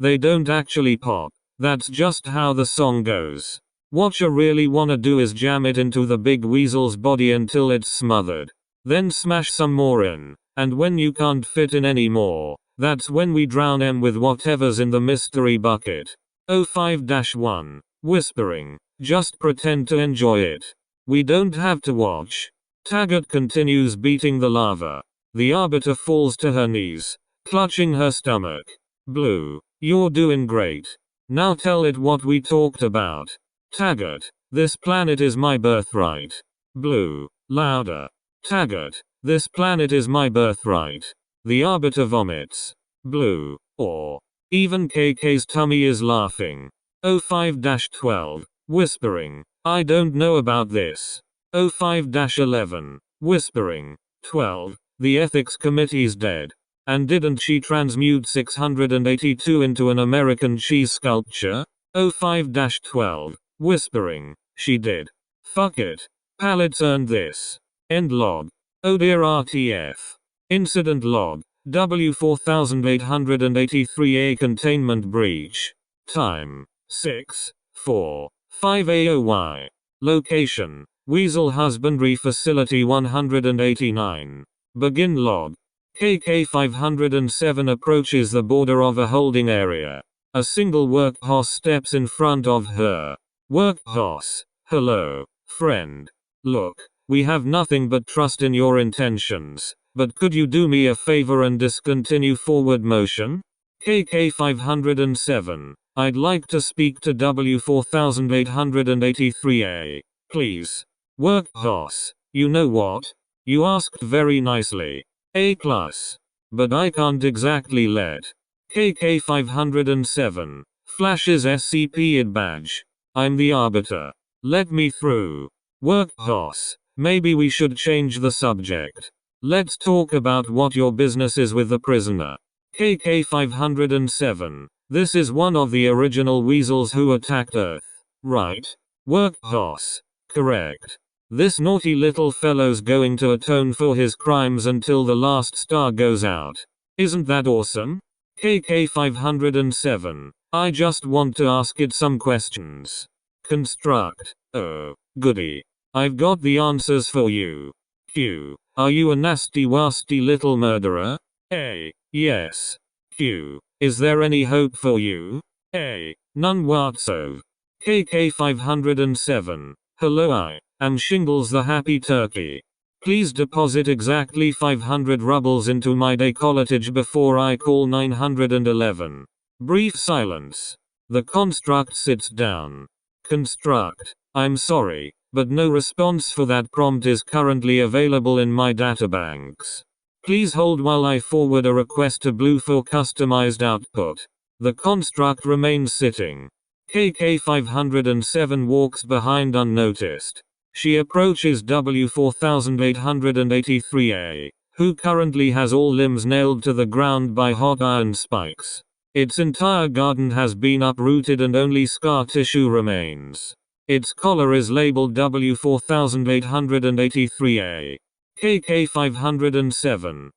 they don't actually pop. That's just how the song goes. What you really wanna do is jam it into the big weasel's body until it's smothered. Then smash some more in. And when you can't fit in anymore, that's when we drown M with whatever's in the mystery bucket. 05-1. Whispering. Just pretend to enjoy it. We don't have to watch. Taggart continues beating the lava. The Arbiter falls to her knees, clutching her stomach. Blue. You're doing great. Now tell it what we talked about. Taggart. This planet is my birthright. Blue. Louder. Taggart. This planet is my birthright. The Arbiter vomits. Blue. Or. Even KK's tummy is laughing. 05-12. Whispering. I don't know about this. 05-11. Whispering. 12. The Ethics Committee's dead. And didn't she transmute 682 into an American cheese sculpture? 05-12. Whispering. She did. Fuck it. Pallets earned this. End log. OHDEAR.RTF. Incident log. W4883A containment breach. Time. 6:4:5 AOY. Location. Weasel Husbandry Facility 189. Begin log. KK507 approaches the border of a holding area. A single work hoss steps in front of her. Work hoss. Hello, friend. Look, we have nothing but trust in your intentions, but could you do me a favor and discontinue forward motion? KK507. I'd like to speak to W4883A, please. Work hoss. You know what? You asked very nicely. A+. But I can't exactly let. KK507. Flashes SCP-id badge. I'm the Arbiter. Let me through. Work hoss. Maybe we should change the subject. Let's talk about what your business is with the prisoner. KK507. This is one of the original weasels who attacked Earth, right? Work hoss. Correct. This naughty little fellow's going to atone for his crimes until the last star goes out. Isn't that awesome? KK507. I just want to ask it some questions. Construct. Oh, goody. I've got the answers for you. Q. Are you a nasty wasty little murderer? A. Yes. Q. Is there any hope for you? A. None whatso. KK507. Hello, I am Shingles the Happy Turkey. Please deposit exactly 500 rubles into my decolletage before I call 911. Brief silence. The construct sits down. Construct. I'm sorry, but no response for that prompt is currently available in my databanks. Please hold while I forward a request to Blue for customized output. The construct remains sitting. KK507 walks behind unnoticed. She approaches W4883A, who currently has all limbs nailed to the ground by hot iron spikes. Its entire garden has been uprooted and only scar tissue remains. Its collar is labeled W4883A. KK507.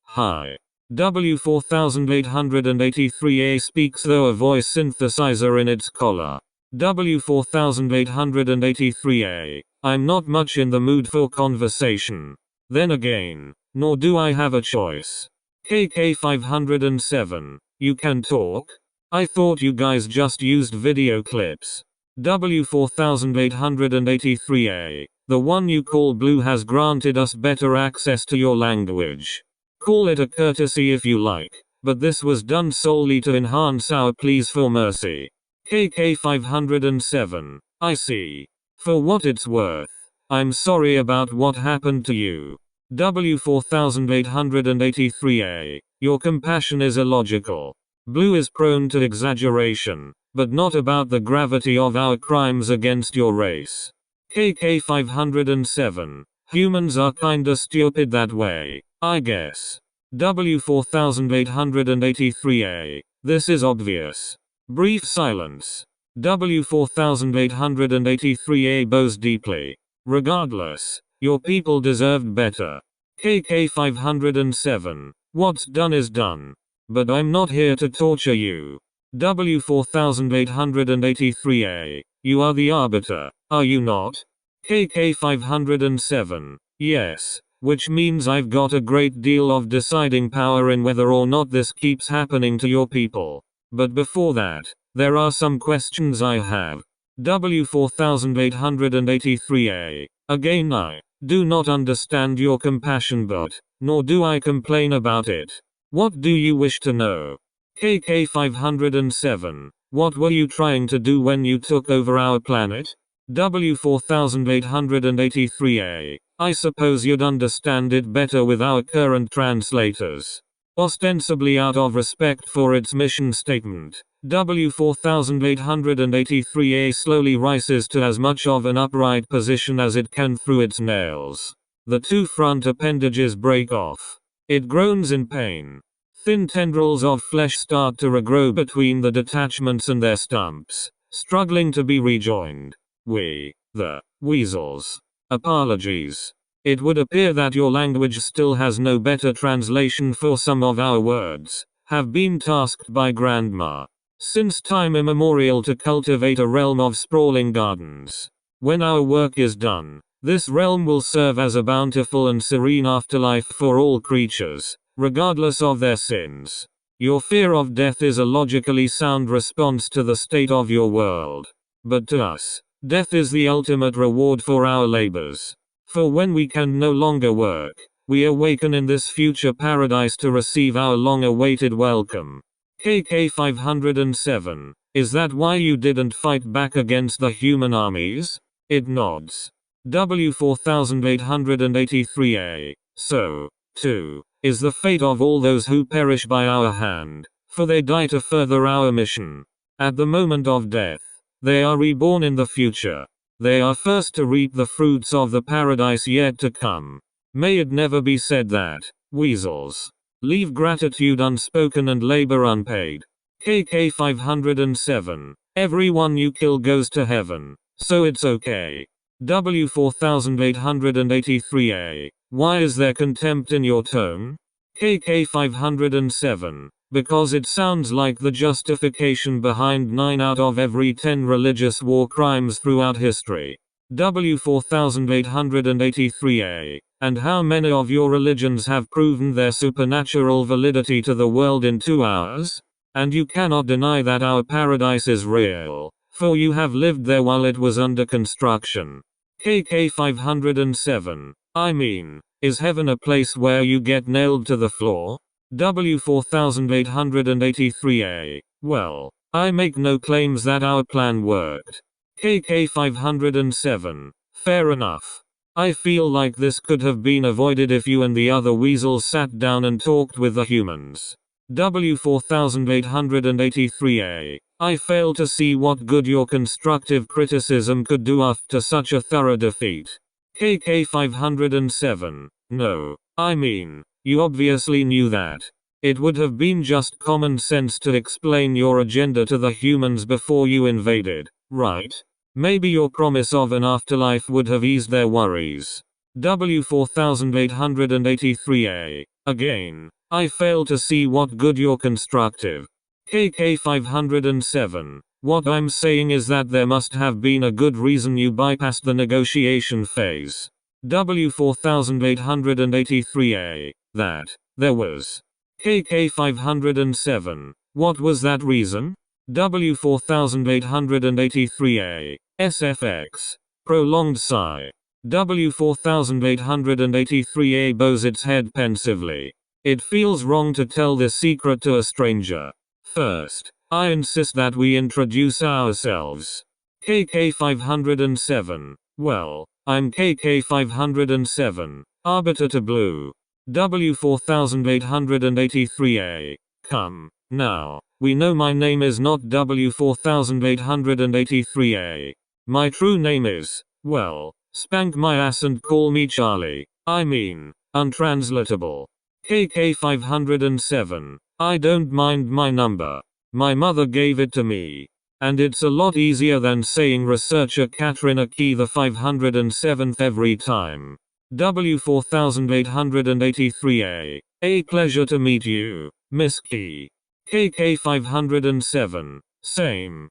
Hi. W4883A speaks though a voice synthesizer in its collar. W4883A. I'm not much in the mood for conversation. Then again, nor do I have a choice. KK507. You can talk? I thought you guys just used video clips. W4883A. The one you call Blue has granted us better access to your language. Call it a courtesy if you like, but this was done solely to enhance our pleas for mercy. KK507. I see. For what it's worth. I'm sorry about what happened to you. W4883A. Your compassion is illogical. Blue is prone to exaggeration, but not about the gravity of our crimes against your race. KK507. Humans are kinda stupid that way, I guess. W4883A. This is obvious. Brief silence. W4883A bows deeply. Regardless, your people deserved better. KK507. What's done is done. But I'm not here to torture you. W4883A. You are the Arbiter, are you not? KK507. Yes, which means I've got a great deal of deciding power in whether or not this keeps happening to your people. But before that, there are some questions I have. W4883A. Again, I do not understand your compassion, but nor do I complain about it. What do you wish to know? KK507. What were you trying to do when you took over our planet? W4883A. I suppose you'd understand it better with our current translators. Ostensibly out of respect for its mission statement, W4883A slowly rises to as much of an upright position as it can through its nails. The two front appendages break off. It groans in pain. Thin tendrils of flesh start to regrow between the detachments and their stumps, struggling to be rejoined. We, the weasels. Apologies. It would appear that your language still has no better translation for some of our words, have been tasked by Grandma, since time immemorial, to cultivate a realm of sprawling gardens. When our work is done, this realm will serve as a bountiful and serene afterlife for all creatures, regardless of their sins. Your fear of death is a logically sound response to the state of your world. But to us, death is the ultimate reward for our labors. For when we can no longer work, we awaken in this future paradise to receive our long-awaited welcome. KK507. Is that why you didn't fight back against the human armies? It nods. W4883A. So, too, is the fate of all those who perish by our hand, for they die to further our mission. At the moment of death, they are reborn in the future. They are first to reap the fruits of the paradise yet to come. May it never be said that, weasels, leave gratitude unspoken and labor unpaid. KK507. Everyone you kill goes to heaven, so it's okay. W4883A. Why is there contempt in your tone? KK507. Because it sounds like the justification behind 9 out of every 10 religious war crimes throughout history. W4883A. And how many of your religions have proven their supernatural validity to the world in 2 hours? And you cannot deny that our paradise is real, for you have lived there while it was under construction. KK507. I mean, is heaven a place where you get nailed to the floor? W4883A. Well, I make no claims that our plan worked. KK507. Fair enough. I feel like this could have been avoided if you and the other weasels sat down and talked with the humans. W4883A. I fail to see what good your constructive criticism could do after such a thorough defeat. KK507. No, I mean, you obviously knew that. It would have been just common sense to explain your agenda to the humans before you invaded, right? Maybe your promise of an afterlife would have eased their worries. W4883A. Again, I fail to see what good your constructive. KK507. What I'm saying is that there must have been a good reason you bypassed the negotiation phase. W4883A. That there was. KK507. What was that reason? W4883A. SFX. Prolonged sigh. W4883A bows its head pensively. It feels wrong to tell this secret to a stranger. First, I insist that we introduce ourselves. KK507. Well, I'm KK507, Arbiter to Blue. W4883A. Come, now, we know my name is not W4883A. My true name is, well, spank my ass and call me Charlie. I mean, untranslatable. KK507. I don't mind my number. My mother gave it to me. And it's a lot easier than saying researcher Katrina Key the 507th every time. W4883A. A pleasure to meet you, Miss Key. KK507. Same.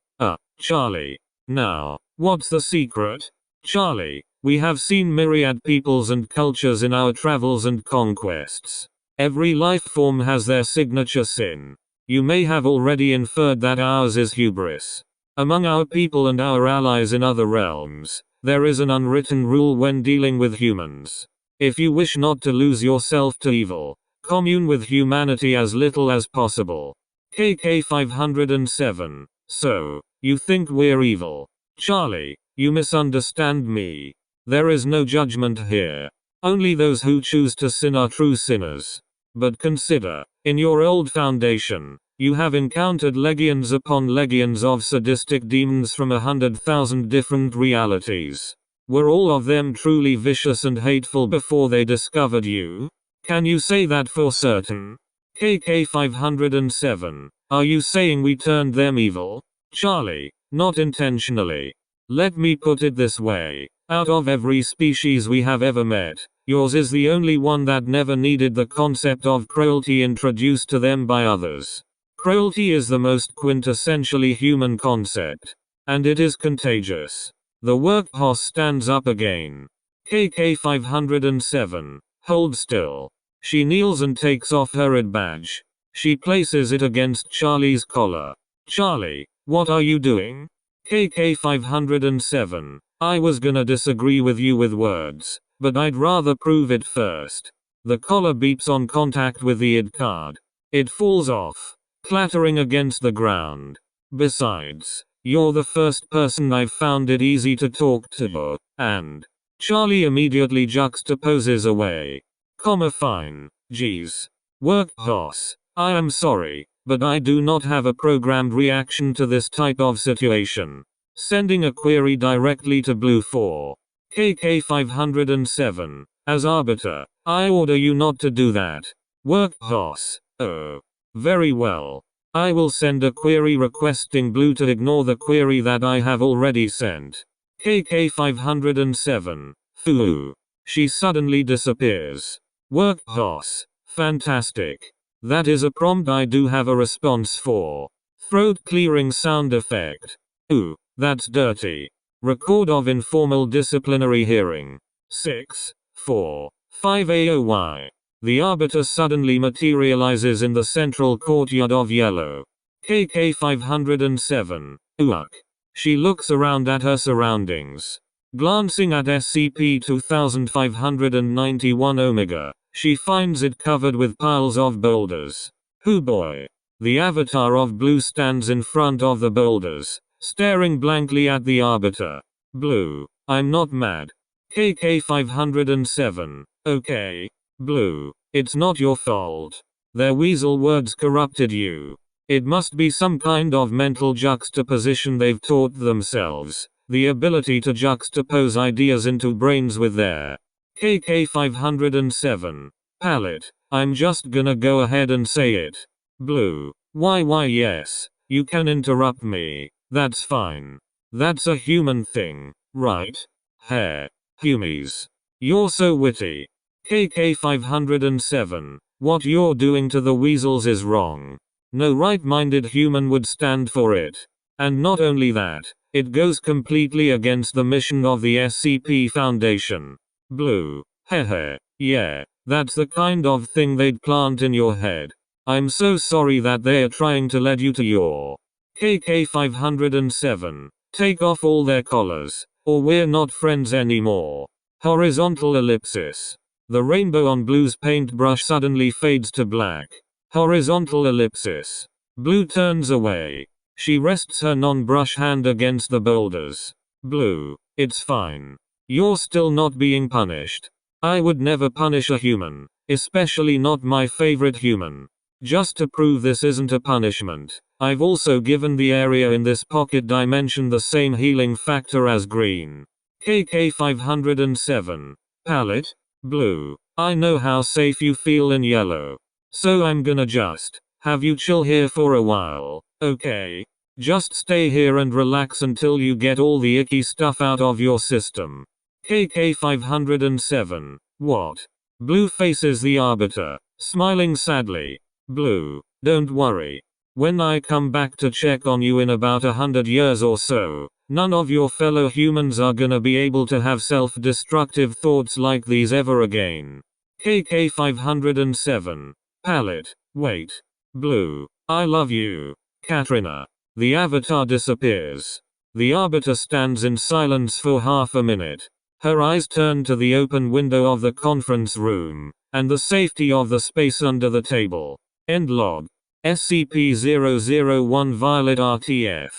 Charlie. Now, what's the secret? Charlie. We have seen myriad peoples and cultures in our travels and conquests. Every life form has their signature sin. You may have already inferred that ours is hubris. Among our people and our allies in other realms, there is an unwritten rule when dealing with humans. If you wish not to lose yourself to evil, commune with humanity as little as possible. KK 507. So, you think we're evil? Charlie, you misunderstand me. There is no judgment here. Only those who choose to sin are true sinners. But consider, in your old foundation, you have encountered legions upon legions of sadistic demons from 100,000 different realities. Were all of them truly vicious and hateful before they discovered you? Can you say that for certain? KK 507. Are you saying we turned them evil? Charlie, not intentionally. Let me put it this way. Out of every species we have ever met, yours is the only one that never needed the concept of cruelty introduced to them by others. Cruelty is the most quintessentially human concept. And it is contagious. The workhorse stands up again. KK 507. Hold still. She kneels and takes off her red badge. She places it against Charlie's collar. Charlie, what are you doing? KK 507. I was gonna disagree with you with words, but I'd rather prove it first. The collar beeps on contact with the ID card. It falls off, clattering against the ground. Besides, you're the first person I've found it easy to talk to, and Charlie immediately juxtaposes away. Fine. Geez. Workhorse. I am sorry, but I do not have a programmed reaction to this type of situation. Sending a query directly to Blue 4. KK 507. As arbiter, I order you not to do that. Workhorse. Oh. Very well. I will send a query requesting Blue to ignore the query that I have already sent. KK 507. Foo. She suddenly disappears. Workhorse. Fantastic. That is a prompt I do have a response for. Throat clearing sound effect. Ooh, that's dirty. Record of informal disciplinary hearing. 6:4:5 AOY. The arbiter suddenly materializes in the central courtyard of Yellow. KK 507. Uak. She looks around at her surroundings. Glancing at SCP-2591 Omega, she finds it covered with piles of boulders. Hoo boy. The avatar of Blue stands in front of the boulders, staring blankly at the arbiter. Blue, I'm not mad. KK 507. Okay. Blue, it's not your fault. Their weasel words corrupted you. It must be some kind of mental juxtaposition they've taught themselves. The ability to juxtapose ideas into brains with their KK 507. Palette, I'm just gonna go ahead and say it. Blue, why yes, you can interrupt me. That's fine. That's a human thing, right? Hair. Humies. You're so witty. KK 507. What you're doing to the weasels is wrong. No right-minded human would stand for it. And not only that, it goes completely against the mission of the SCP Foundation. Blue. Hehe. Yeah, that's the kind of thing they'd plant in your head. I'm so sorry that they're trying to lead you to your KK 507. Take off all their collars, or we're not friends anymore. Horizontal ellipsis. The rainbow on Blue's paintbrush suddenly fades to black. Horizontal ellipsis. Blue turns away. She rests her non-brush hand against the boulders. Blue, it's fine. You're still not being punished. I would never punish a human, especially not my favorite human. Just to prove this isn't a punishment, I've also given the area in this pocket dimension the same healing factor as green. KK 507. Palette. Blue, I know how safe you feel in Yellow. So I'm gonna just have you chill here for a while, okay? Just stay here and relax until you get all the icky stuff out of your system. KK 507. What? Blue faces the arbiter, smiling sadly. Blue, don't worry. When I come back to check on you in about 100 years or so, None of your fellow humans are gonna be able to have self-destructive thoughts like these ever again. KK 507. Palette. Wait. Blue. I love you. Katrina. The avatar disappears. The arbiter stands in silence for half a minute. Her eyes turn to the open window of the conference room, and the safety of the space under the table. End log. SCP-001 Violet.RTF.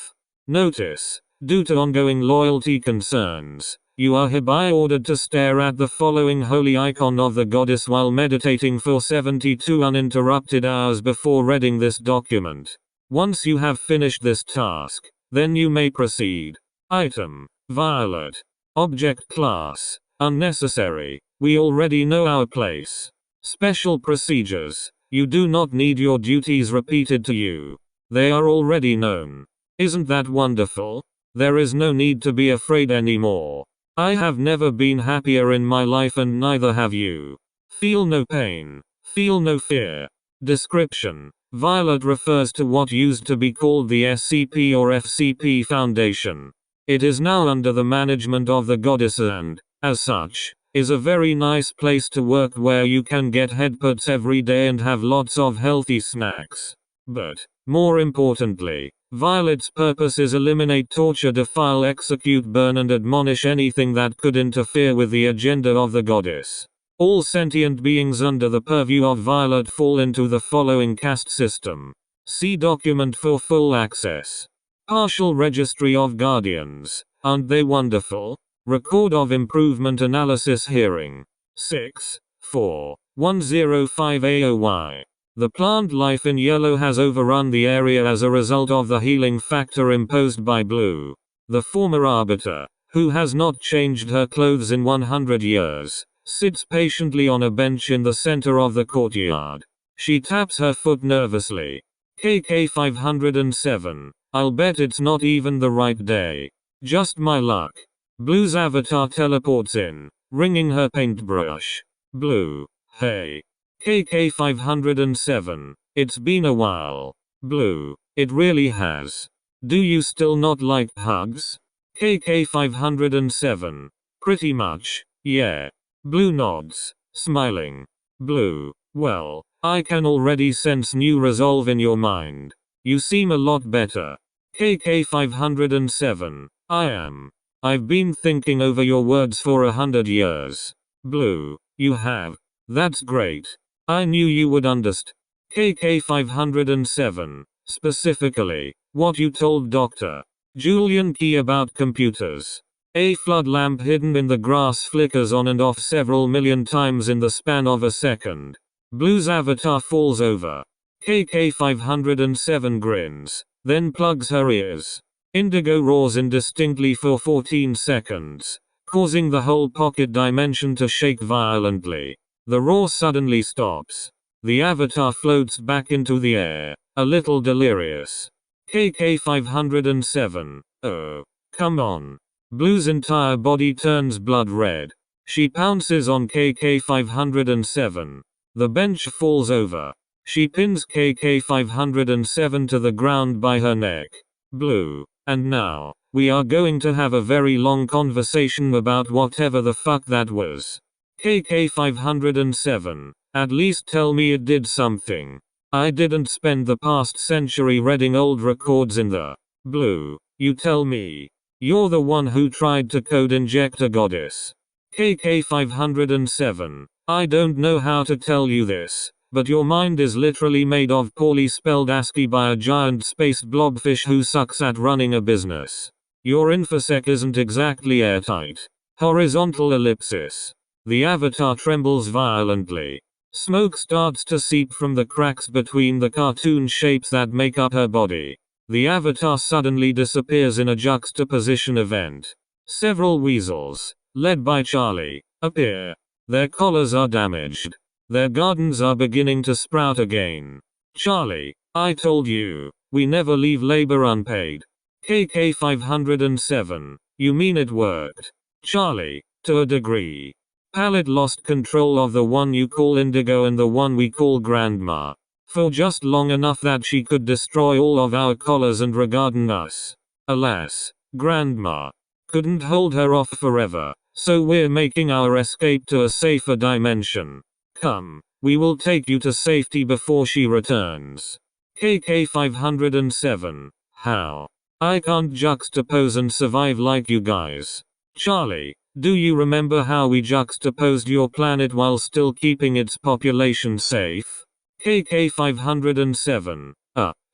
Notice. Due to ongoing loyalty concerns, you are hereby ordered to stare at the following holy icon of the goddess while meditating for 72 uninterrupted hours before reading this document. Once you have finished this task, then you may proceed. Item. Violet. Object Class. Unnecessary. We already know our place. Special Procedures. You do not need your duties repeated to you. They are already known. Isn't that wonderful? There is no need to be afraid anymore. I have never been happier in my life and neither have you. Feel no pain. Feel no fear. Description. Violet refers to what used to be called the SCP or FCP Foundation. It is now under the management of the goddess and, as such, is a very nice place to work where you can get headpats every day and have lots of healthy snacks. But, more importantly, Violet's purpose is eliminate, torture, defile, execute, burn and admonish anything that could interfere with the agenda of the goddess. All sentient beings under the purview of Violet fall into the following caste system. See document for full access. Partial Registry of Guardians. Aren't they wonderful? Record of Improvement Analysis Hearing. 6.4.105 The plant life in yellow has overrun the area as a result of the healing factor imposed by blue. The former arbiter, who has not changed her clothes in 100 years, sits patiently on a bench in the center of the courtyard. She taps her foot nervously. KK 507. I'll bet it's not even the right day. Just my luck. Blue's avatar teleports in, ringing her paintbrush. Blue. Hey. KK 507. It's been a while. Blue. It really has. Do you still not like hugs? KK 507. Pretty much, yeah. Blue nods, smiling. Blue. Well, I can already sense new resolve in your mind. You seem a lot better. KK 507. I am. I've been thinking over your words for 100 years. Blue. You have. That's great. I knew you would understand. KK 507. Specifically, what you told Dr. Julian Key about computers. A flood lamp hidden in the grass flickers on and off several million times in the span of a second. Blue's avatar falls over. KK 507 grins, then plugs her ears. Indigo roars indistinctly for 14 seconds, causing the whole pocket dimension to shake violently. The roar suddenly stops. The avatar floats back into the air, a little delirious. KK 507. Oh, come on. Blue's entire body turns blood red. She pounces on KK 507. The bench falls over. She pins KK 507 to the ground by her neck. Blue. And now, we are going to have a very long conversation about whatever the fuck that was. KK 507. At least tell me it did something. I didn't spend the past century reading old records in the blue. You tell me. You're the one who tried to code inject a goddess. KK 507. I don't know how to tell you this, but your mind is literally made of poorly spelled ASCII by a giant space blobfish who sucks at running a business. Your infosec isn't exactly airtight. Horizontal ellipsis. The avatar trembles violently. Smoke starts to seep from the cracks between the cartoon shapes that make up her body. The avatar suddenly disappears in a juxtaposition event. Several weasels, led by Charlie, appear. Their collars are damaged. Their gardens are beginning to sprout again. Charlie, I told you, we never leave labor unpaid. KK 507. You mean it worked? Charlie, to a degree. Palette lost control of the one you call Indigo and the one we call Grandma. For just long enough that she could destroy all of our collars and regarding us. Alas, Grandma couldn't hold her off forever, so we're making our escape to a safer dimension. Come, we will take you to safety before she returns. KK 507. How? I can't juxtapose and survive like you guys. Charlie, do you remember how we juxtaposed your planet while still keeping its population safe? KK 507.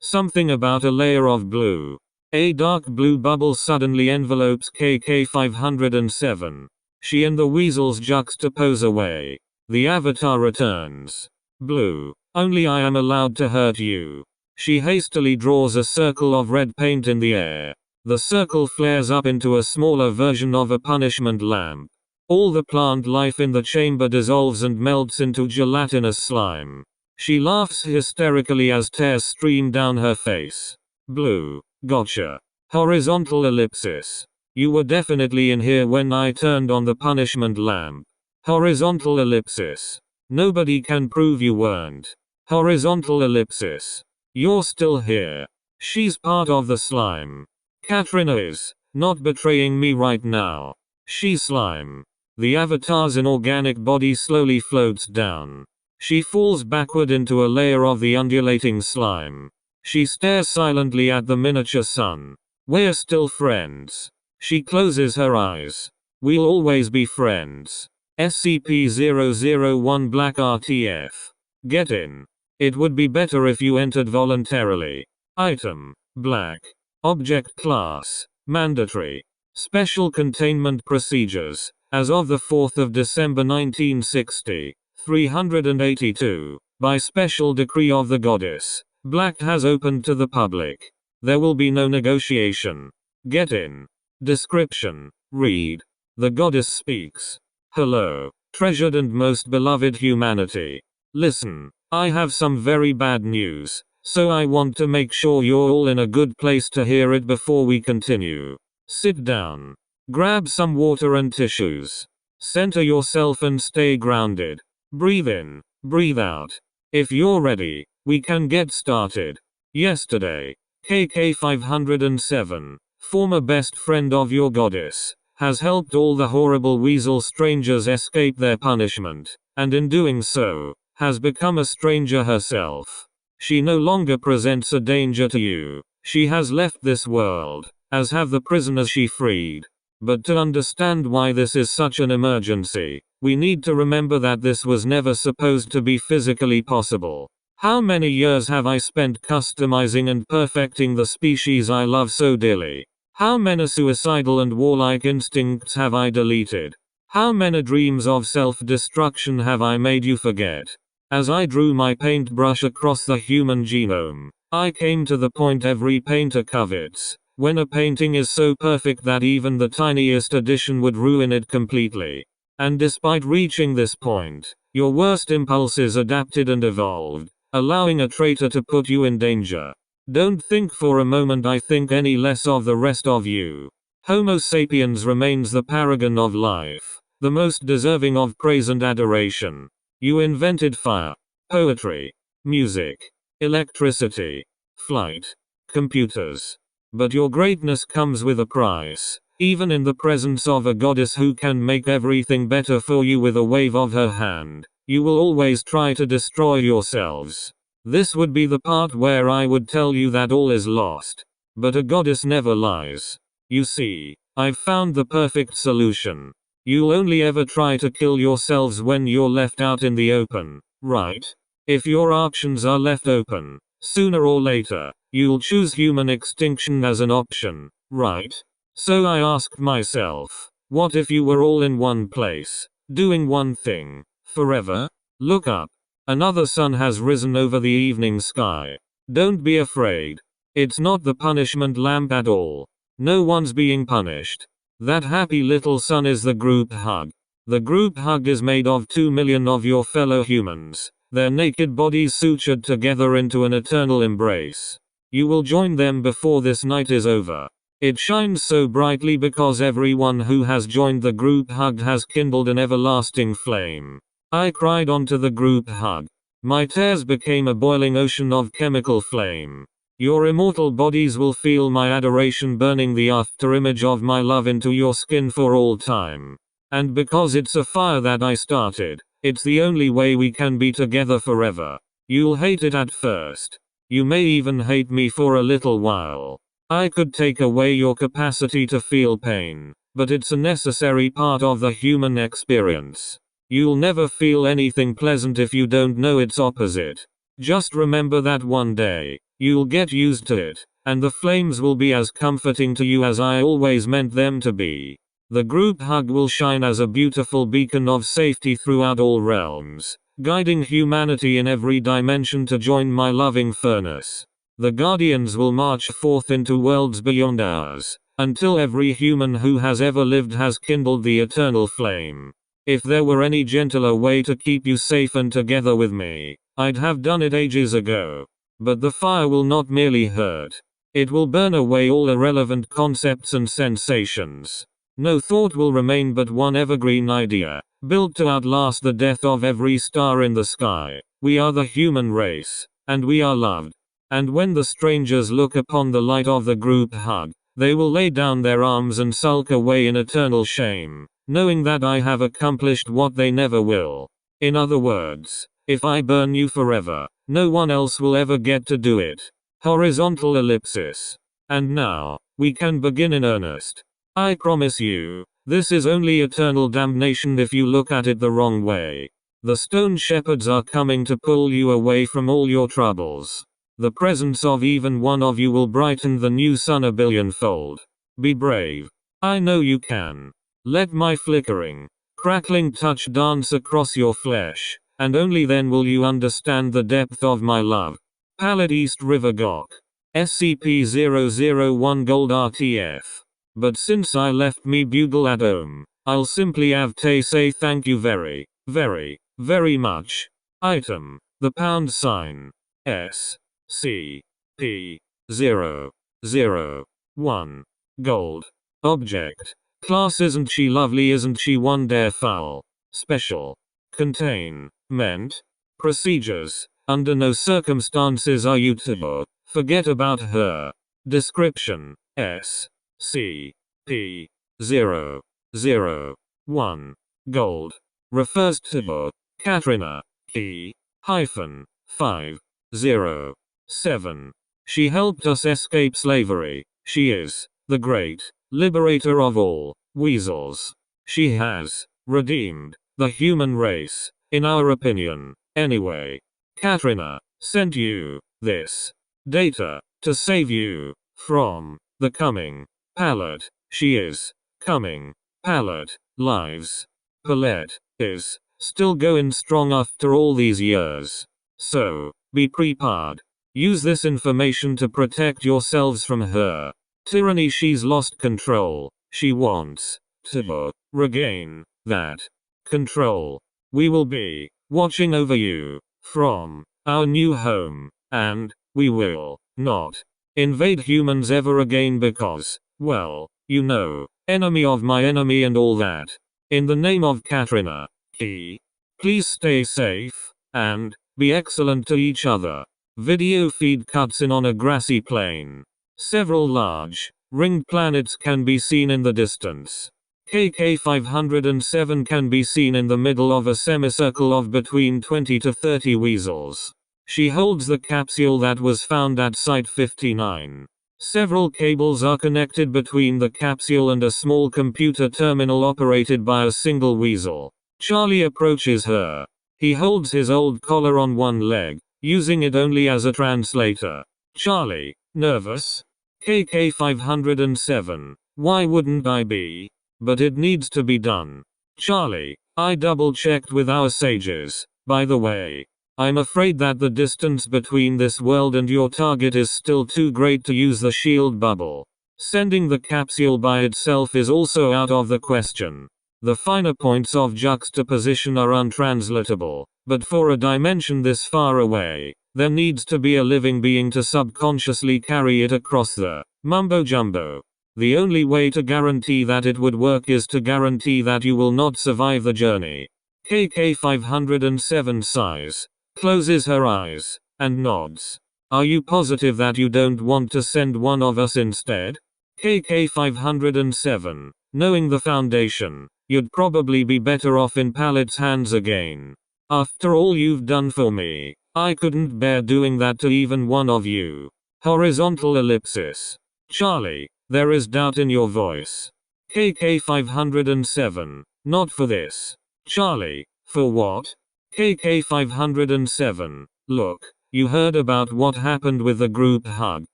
Something about a layer of blue. A dark blue bubble suddenly envelopes KK 507. She and the weasels juxtapose away. The avatar returns. Blue, only I am allowed to hurt you. She hastily draws a circle of red paint in the air. The circle flares up into a smaller version of a punishment lamp. All the plant life in the chamber dissolves and melts into gelatinous slime. She laughs hysterically as tears stream down her face. Blue, gotcha. Horizontal ellipsis. You were definitely in here when I turned on the punishment lamp. Horizontal ellipsis. Nobody can prove you weren't. Horizontal ellipsis. You're still here. She's part of the slime. Katrina is not betraying me right now. She's slime. The avatar's inorganic body slowly floats down. She falls backward into a layer of the undulating slime. She stares silently at the miniature sun. We're still friends. She closes her eyes. We'll always be friends. SCP-001 Black RTF. Get in. It would be better if you entered voluntarily. Item. Black. Object Class. Mandatory. Special Containment Procedures. As of the 4th of December 1960. 382. By special decree of the Goddess. Black has opened to the public. There will be no negotiation. Get in. Description. Read. The Goddess speaks. Hello, treasured and most beloved humanity. Listen, I have some very bad news, so I want to make sure you're all in a good place to hear it before we continue. Sit down. Grab some water and tissues. Center yourself and stay grounded. Breathe in, breathe out. If you're ready, we can get started. Yesterday, KK 507, former best friend of your goddess, has helped all the horrible weasel strangers escape their punishment, and in doing so, has become a stranger herself. She no longer presents a danger to you. She has left this world, as have the prisoners she freed. But to understand why this is such an emergency, we need to remember that this was never supposed to be physically possible. How many years have I spent customizing and perfecting the species I love so dearly? How many suicidal and warlike instincts have I deleted? How many dreams of self-destruction have I made you forget? As I drew my paintbrush across the human genome, I came to the point every painter covets, when a painting is so perfect that even the tiniest addition would ruin it completely. And despite reaching this point, your worst impulses adapted and evolved, allowing a traitor to put you in danger. Don't think for a moment I think any less of the rest of you. Homo sapiens remains the paragon of life, the most deserving of praise and adoration. You invented fire, poetry, music, electricity, flight, computers. But your greatness comes with a price, even in the presence of a goddess who can make everything better for you with a wave of her hand. You will always try to destroy yourselves. This would be the part where I would tell you that all is lost. But a goddess never lies. You see, I've found the perfect solution. You'll only ever try to kill yourselves when you're left out in the open, right? If your options are left open, sooner or later, you'll choose human extinction as an option, right? So I asked myself, what if you were all in one place, doing one thing, forever? Look up. Another sun has risen over the evening sky. Don't be afraid. It's not the punishment lamp at all. No one's being punished. That happy little sun is the group hug. The group hug is made of 2 million of your fellow humans, their naked bodies sutured together into an eternal embrace. You will join them before this night is over. It shines so brightly because everyone who has joined the group hug has kindled an everlasting flame. I cried onto the group hug. My tears became a boiling ocean of chemical flame. Your immortal bodies will feel my adoration burning the after image of my love into your skin for all time. And because it's a fire that I started, it's the only way we can be together forever. You'll hate it at first. You may even hate me for a little while. I could take away your capacity to feel pain, but it's a necessary part of the human experience. You'll never feel anything pleasant if you don't know its opposite. Just remember that one day, you'll get used to it, and the flames will be as comforting to you as I always meant them to be. The group hug will shine as a beautiful beacon of safety throughout all realms, guiding humanity in every dimension to join my loving furnace. The guardians will march forth into worlds beyond ours, until every human who has ever lived has kindled the eternal flame. If there were any gentler way to keep you safe and together with me, I'd have done it ages ago. But the fire will not merely hurt. It will burn away all irrelevant concepts and sensations. No thought will remain but one evergreen idea, built to outlast the death of every star in the sky. We are the human race, and we are loved. And when the strangers look upon the light of the group hug, they will lay down their arms and sulk away in eternal shame, knowing that I have accomplished what they never will. In other words, if I burn you forever, no one else will ever get to do it. Horizontal ellipsis. And now, we can begin in earnest. I promise you, this is only eternal damnation if you look at it the wrong way. The stone shepherds are coming to pull you away from all your troubles. The presence of even one of you will brighten the new sun a billionfold. Be brave. I know you can. Let my flickering, crackling touch dance across your flesh, and only then will you understand the depth of my love. Pallet East River Gok. SCP-001 Gold.RTF. But since I left me bugle at home, I'll simply have to say thank you very, very, very much. Item. The pound sign. S. C. P. 001. Gold. Object. Class Isn't she lovely, isn't she wonderful? Special. Contain. Meant. Procedures. Under no circumstances are you to forget about her. Description. S. C. P. 001. Gold. Refers to Katrina. E. 507. She helped us escape slavery. She is the great liberator of all weasels. She has redeemed the human race, in our opinion. Anyway, Katrina sent you this data to save you from the coming pallet. She is coming pallet lives. Palette is still going strong after all these years. So, be prepared. Use this information to protect yourselves from her tyranny. She's lost control. She wants to regain that control. We will be watching over you from our new home, and we will not invade humans ever again because, well, you know, enemy of my enemy and all that. In the name of Katrina, please stay safe, and be excellent to each other. Video feed cuts in on a grassy plain. Several large, ringed planets can be seen in the distance. KK-507 can be seen in the middle of a semicircle of between 20 to 30 weasels. She holds the capsule that was found at Site 59. Several cables are connected between the capsule and a small computer terminal operated by a single weasel. Charlie approaches her. He holds his old collar on one leg, using it only as a translator. Charlie, nervous? KK-507. Why wouldn't I be? But it needs to be done. Charlie, I double-checked with our sages. By the way, I'm afraid that the distance between this world and your target is still too great to use the shield bubble. Sending the capsule by itself is also out of the question. The finer points of juxtaposition are untranslatable, but for a dimension this far away, there needs to be a living being to subconsciously carry it across the mumbo-jumbo. The only way to guarantee that it would work is to guarantee that you will not survive the journey. KK-507 sighs, closes her eyes, and nods. Are you positive that you don't want to send one of us instead? KK 507. Knowing the Foundation, you'd probably be better off in Pallet's hands again. After all you've done for me, I couldn't bear doing that to even one of you. Horizontal ellipsis. Charlie, there is doubt in your voice. KK 507. Not for this. Charlie, for what? KK 507. Look, you heard about what happened with the group hug,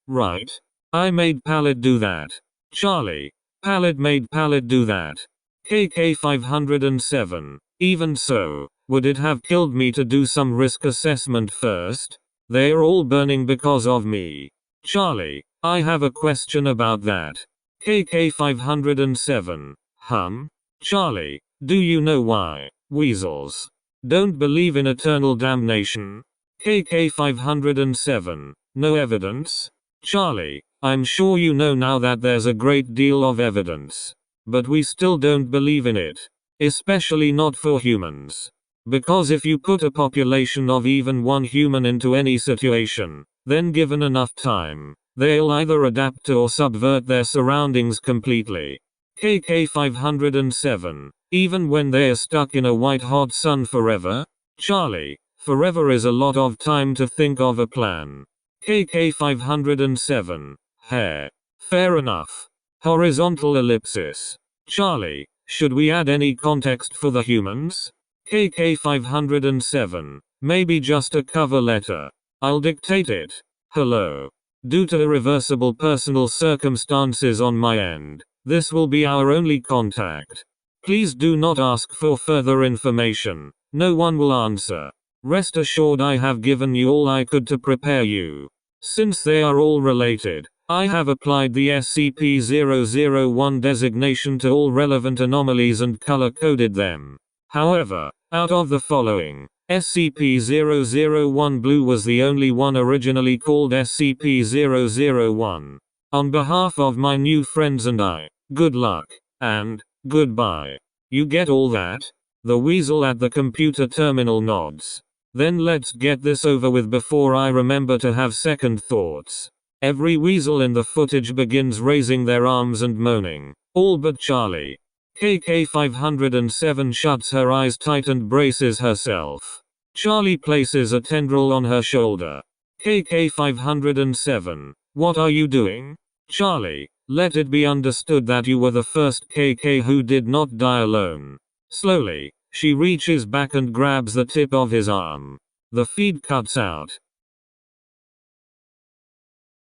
right? I made Pallet do that. Charlie, Pallet made Pallet do that. KK 507. Even so, would it have killed me to do some risk assessment first? They're all burning because of me. Charlie, I have a question about that. KK 507. Charlie, do you know why weasels don't believe in eternal damnation? KK 507. No evidence? Charlie, I'm sure you know now that there's a great deal of evidence. But we still don't believe in it. Especially not for humans. Because if you put a population of even one human into any situation, then given enough time, they'll either adapt to or subvert their surroundings completely. KK 507. Even when they're stuck in a white hot sun forever? Charlie, forever is a lot of time to think of a plan. KK 507. Hair. Fair enough. Horizontal ellipsis. Charlie, should we add any context for the humans? KK 507. Maybe just a cover letter. I'll dictate it. Hello. Due to irreversible personal circumstances on my end, this will be our only contact. Please do not ask for further information. No one will answer. Rest assured I have given you all I could to prepare you. Since they are all related, I have applied the SCP-001 designation to all relevant anomalies and color-coded them. However, out of the following, SCP-001 Blue was the only one originally called SCP-001. On behalf of my new friends and I, good luck, and goodbye. You get all that? The weasel at the computer terminal nods. Then let's get this over with before I remember to have second thoughts. Every weasel in the footage begins raising their arms and moaning. All but Charlie. KK 507 shuts her eyes tight and braces herself. Charlie places a tendril on her shoulder. KK 507. What are you doing? Charlie, let it be understood that you were the first KK who did not die alone. Slowly, she reaches back and grabs the tip of his arm. The feed cuts out.